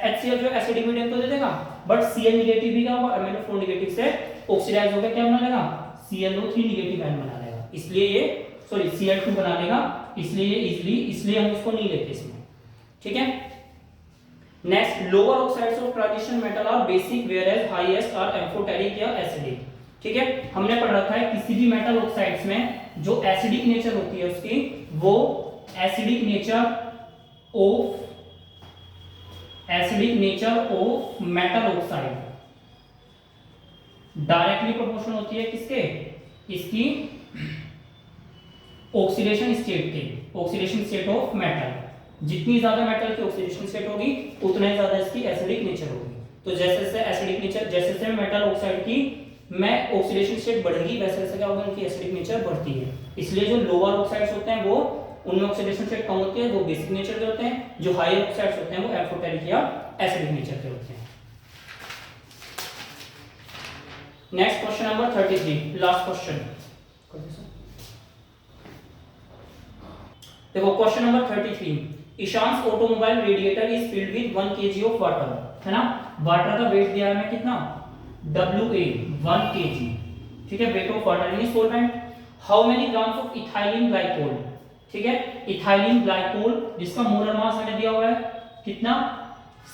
Speaker 1: HCl जो एसिडिक मीडियम तो दे देगा, बट Cl नेगेटिव भी क्या होगा, MnO4 नेगेटिव से ऑक्सीडाइज होकर क्या बना लेगा, ClO3 नेगेटिव आयन बना लेगा, इसलिए ये सॉरी Cl2 बना लेगा, इसलिए ये इजीली, इसलिए हम इसको नहीं लेते इसमें, ठीक है। Next, lower oxides of transition metal are basic where as highest are amphoteric या एसिडिक, ठीक है। हमने पढ़ रखा है किसी भी मेटल ऑक्साइड्स में जो एसिडिक नेचर होती है उसकी, वो acidic nature of metal oxide directly proportional होती है किसके, इसकी ऑक्सीडेशन स्टेट के, ऑक्सीडेशन स्टेट ऑफ मेटल, जितनी ज्यादा मेटल की ऑक्सीडेशन स्टेट होगी उतना ही ज्यादा इसकी एसिडिक नेचर होगी। तो जैसे जैसे एसिडिक नेचर, जैसे जैसे मेटल ऑक्साइड की में ऑक्सीडेशन स्टेट बढ़ेगी वैसे वैसे क्या होगा, उनकी एसिडिक नेचर बढ़ती है। इसलिए जो लोअर ऑक्साइड्स होते हैं वो उनमें ऑक्सीडेशन स्टेट कम होती है, वो बेसिक नेचर के होते हैं, जो हायर ऑक्साइड्स होते हैं वो एम्फोटेरिक या एसिडिक नेचर के होते हैं। Next question number 33, last question. देखो क्वेश्चन नंबर 33, ईशांस automobile radiator is filled with 1 kg of water, है ना। वाटर का वेट दिया है हमें कितना, WA 1 kg, ठीक है, weight of water in solvent. How many grams of ethylene glycol, ठीक है, इथाइलिन ग्लाइकोल जिसका मोलर मास हमें दिया हुआ है कितना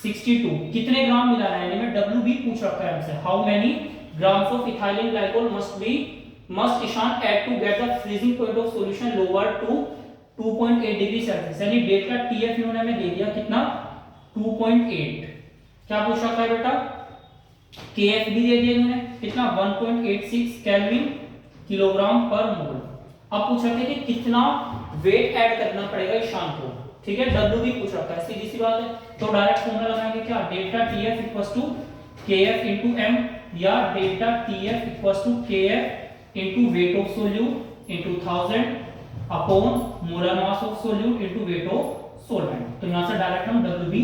Speaker 1: 62, कितने ग्राम मिलाना है, यानी में WB पूछ रखा है हमसे, how many grams of ethylene glycol must ईशान add to get the freezing point of solution lower to 2.8 degree Celsius, यानी डेल्टा TF इन्होंने हमें दे दिया कितना 2.8, क्या पूछ रखा है बेटा, KF भी दे दिया इन्होंने कितना 1.86 केल्विन किलोग्राम पर मोल। अब पूछ रखे कि कितना वेट ऐड करना पड़ेगा ईशान को, ठीक है, WB पूछ रखा है, सीधी सी बात है, तो डायरेक्ट फॉर्मूला लगाएंगे क्या, delta TF equals to KF into m, या delta TF equals to KF into weight of solute into 1000 upon molar mass of solute into weight of solvent. तो यहां से डायरेक्ट हम WB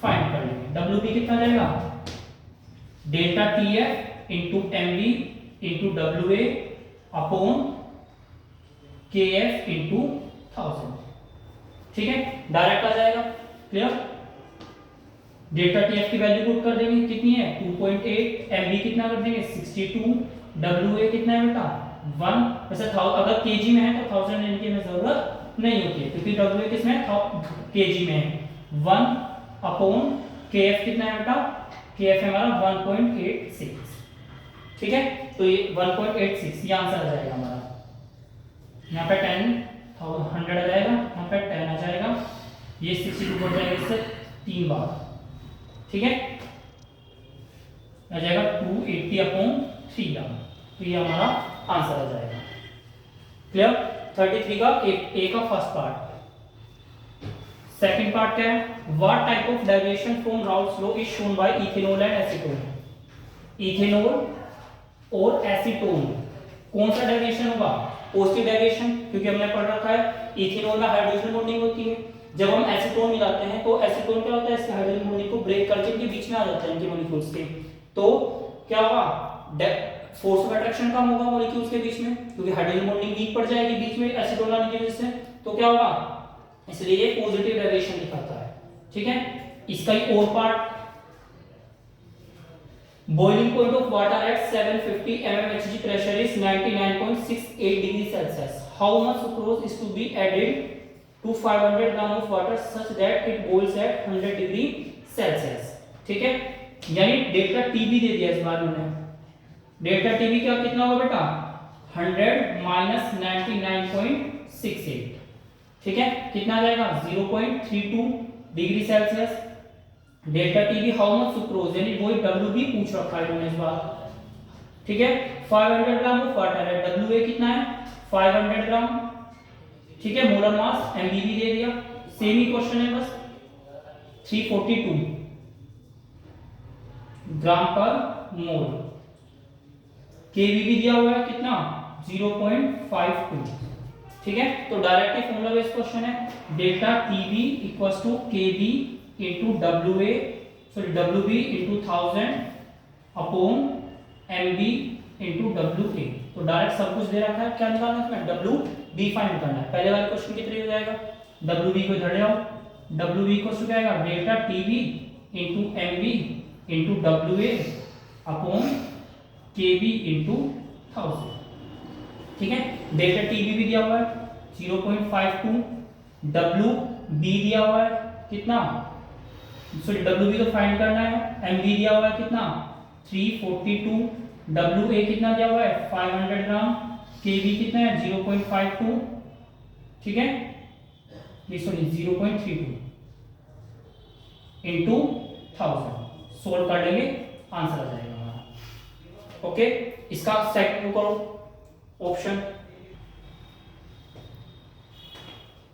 Speaker 1: फाइंड कर लेंगे। WB कितना जाएगा, delta TF into MB into WA upon KF into 1000, ठीक है, डायरेक्ट आ जाएगा, क्लियर। डेल्टा TF की वैल्यू पुट कर देंगे, कितनी है 2.8, MB कितना कर देंगे 62, WA कितना है बेटा 1, वैसे अगर केजी में है तो 1000 लेने की हमें जरूरत नहीं होती है, क्योंकि WA किसमें है केजी में है, 1 अपॉन KF कितना है बेटा, KF हमारा 1.86, ठीक है, तो ये 1.86 ये आंसर आ जाएगा हमारा, यहाँ पे 100 आ जाएगा, यहाँ पे 10 आ जाएगा, ये 62 बढ़ जाएगा इससे 3 बार, ठीक है, आ जाएगा 280 अपॉन 3 ग्राम, तो ये हमारा आंसर आ जाएगा, क्लियर। 33 का ए का फर्स्ट पार्ट। सेकंड पार्ट क्या है, what type of deviation from Raoult's law is shown by ethanol and acetone, ethanol और एसीटोन कौन सा डेविएशन होगा, पॉजिटिव डेविएशन, क्योंकि हमने पढ़ रखा है इथेनॉल में हाइड्रोजन बॉन्डिंग होती है, जब हम एसीटोन मिलाते हैं तो एसीटोन क्या होता है, इसके हाइड्रोजन बॉन्डिंग को ब्रेक करके इनके बीच में आ जाता है, इनके मॉलिक्यूल्स के, तो क्या होगा, फोर्स ऑफ अट्रैक्शन कम होगा मॉलिक्यूल्स के बीच में, क्योंकि हाइड्रोजन बॉन्डिंग वीक पड़ जाएगी बीच में एसीटोन आने की वजह से, तो क्या होगा, इसलिए ये पॉजिटिव डेविएशन दिखाता है, ठीक है। इसका ही और part, boiling point of water at 750 mmHg pressure is 99.68 degree Celsius. How much sucrose is to be added to 500 gram of water such that it boils at 100 degree Celsius, ठीक है, यानी delta TB दे दिया इस बार उन्होंने, delta TB क्या कितना होगा बेटा 100 - 99.68, ठीक है, कितना आ जाएगा 0.32 degree Celsius. Delta TV how much sucrose, यानी वही डब्ल्यू भी पूछ रखा है इन्होंने इस बार। ठीक है, 500 ग्राम ऑफ वाटर है, डब्ल्यू ए कितना है 500 ग्राम। ठीक है, मोलर मास एमबीबी दे दिया, सेम ही क्वेश्चन है बस। 342 ग्राम पर मोल। केवी भी दिया हुआ है कितना 0.52। ठीक है, तो डायरेक्टली फॉर्मूला बेस्ड क्वेश्चन है, delta TV equals to KV into WA, sorry WB into 1000 upon MB into WA. तो डायरेक्ट सब कुछ दे रखा है, क्या निकालना है इसमें डब्ल्यू बी फाइंड करना है। पहले वाले क्वेश्चन की तरह हो जाएगा, डब्ल्यू बी को इधर ले आओ, डब्ल्यू बी इक्वल्स टू क्या आएगा delta TV into MB into WA upon KV into 1000। ठीक है, डेल्टा टीवी भी दिया हुआ है 0.52, डब्ल्यू बी दिया हुआ है कितना, सॉरी डब्ल्यू बी तो फाइंड करना है, एमबी दिया हुआ है कितना 342, डब्ल्यू ए कितना दिया हुआ है 500 ग्राम, केवी कितना है 0.52। ठीक है, ये सॉरी 0.32 इनटू 1000 सोल्व कर लेंगे, आंसर आ जाएगा हमारा। ओके, इसका सेकंड करो ऑप्शन।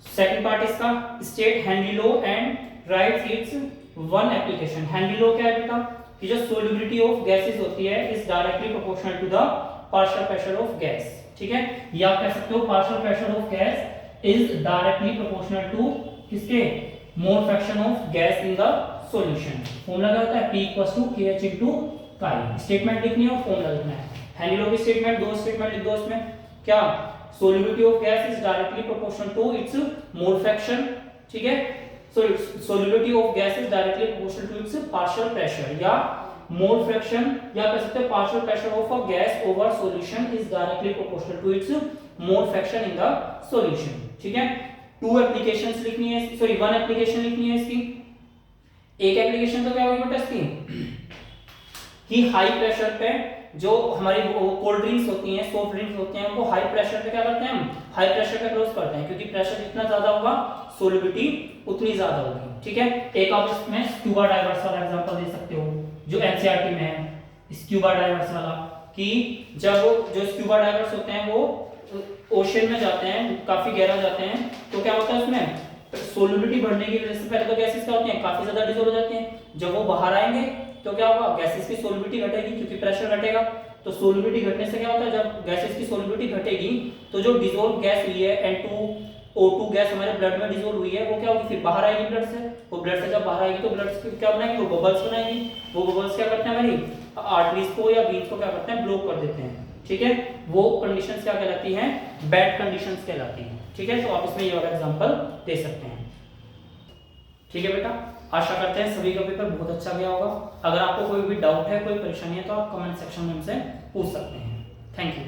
Speaker 1: सेकंड पार्ट इसका, state Henry law and rights it's one application. Henry law क्या है बेटा कि जो सोल्युबिलिटी ऑफ गैसेस होती है is directly proportional to the partial pressure of gas. ठीक है, या आप कह सकते हो partial pressure of gas is directly proportional to किसके mole fraction of gas in the solution. Formula क्या होता है P = KH × chi। स्टेटमेंट लिखनी है और फॉर्मूला लिखना है। हेनरी लॉ की स्टेटमेंट, दो स्टेटमेंट लिख दो इसमें, क्या solubility of gas is directly proportional to its mole fraction. ठीक है, so solubility of gas is directly proportional to its partial pressure, या mole fraction, या कह सकते हैं partial pressure of a gas over solution is directly proportional to its mole fraction in the solution। ठीक है, to applications लिखनी है, sorry one application लिखनी है इसकी। एक एप्लीकेशन तो क्या होगी बेटा इसकी कि हाई प्रेशर पे जो हमारी कोल्ड ड्रिंक्स होती हैं, सॉफ्ट ड्रिंक्स होते हैं, उनको हाई प्रेशर पे क्या करते हैं हम हाई प्रेशर पे क्लोज करते हैं, क्योंकि प्रेशर जितना ज्यादा होगा सोल्युबिलिटी उतनी ज्यादा होगी। ठीक है, एक आप इसमें स्क्यूबा डाइवर्स वाला एग्जांपल दे सकते हो जो एनसीईआरटी में है, स्क्यूबा डाइवर्स वाला, कि जब जो स्क्यूबा डाइवर्स होते हैं वो ओशन में जाते हैं, काफी गहरा जाते हैं, तो क्या होता है उसमें सोल्युबिलिटी बढ़ने की वजह से पहले तो गैसेस क्या होती हैं काफी ज्यादा डिसॉल्व हो जाती हैं, जब वो बाहर आएंगे तो क्या होगा गैसेस की सोल्युबिलिटी घटेगी क्योंकि प्रेशर घटेगा। तो सोल्युबिलिटी घटने से क्या होता है जब गैसेस की सोल्युबिलिटी घटेगी तो जो डिसॉल्व गैस हुई है N2O2 गैस हमारे ब्लड में डिसॉल्व हुई है वो क्या होगी फिर बाहर आएगी ब्लड से। वो ब्लड से जब बाहर आएगी तो ब्लड से क्या बनाएगी वो बबल्स बनाएगी। वो बबल्स क्या करते हैं हमारी आर्टरीज को या वीन्स को क्या करते हैं ब्लॉक कर देते हैं। ठीक है, वो कंडीशंस क्या कहलाती हैं बैड कंडीशंस कहलाती हैं। ठीक है, तो आप इसमें ये वाला एग्जांपल दे सकते हैं। ठीक है बेटा, आशा करते हैं सभी का पेपर बहुत अच्छा गया होगा। अगर आपको कोई भी डाउट है कोई परेशानी है तो आप कमेंट सेक्शन में हमसे पूछ सकते हैं। Thank you.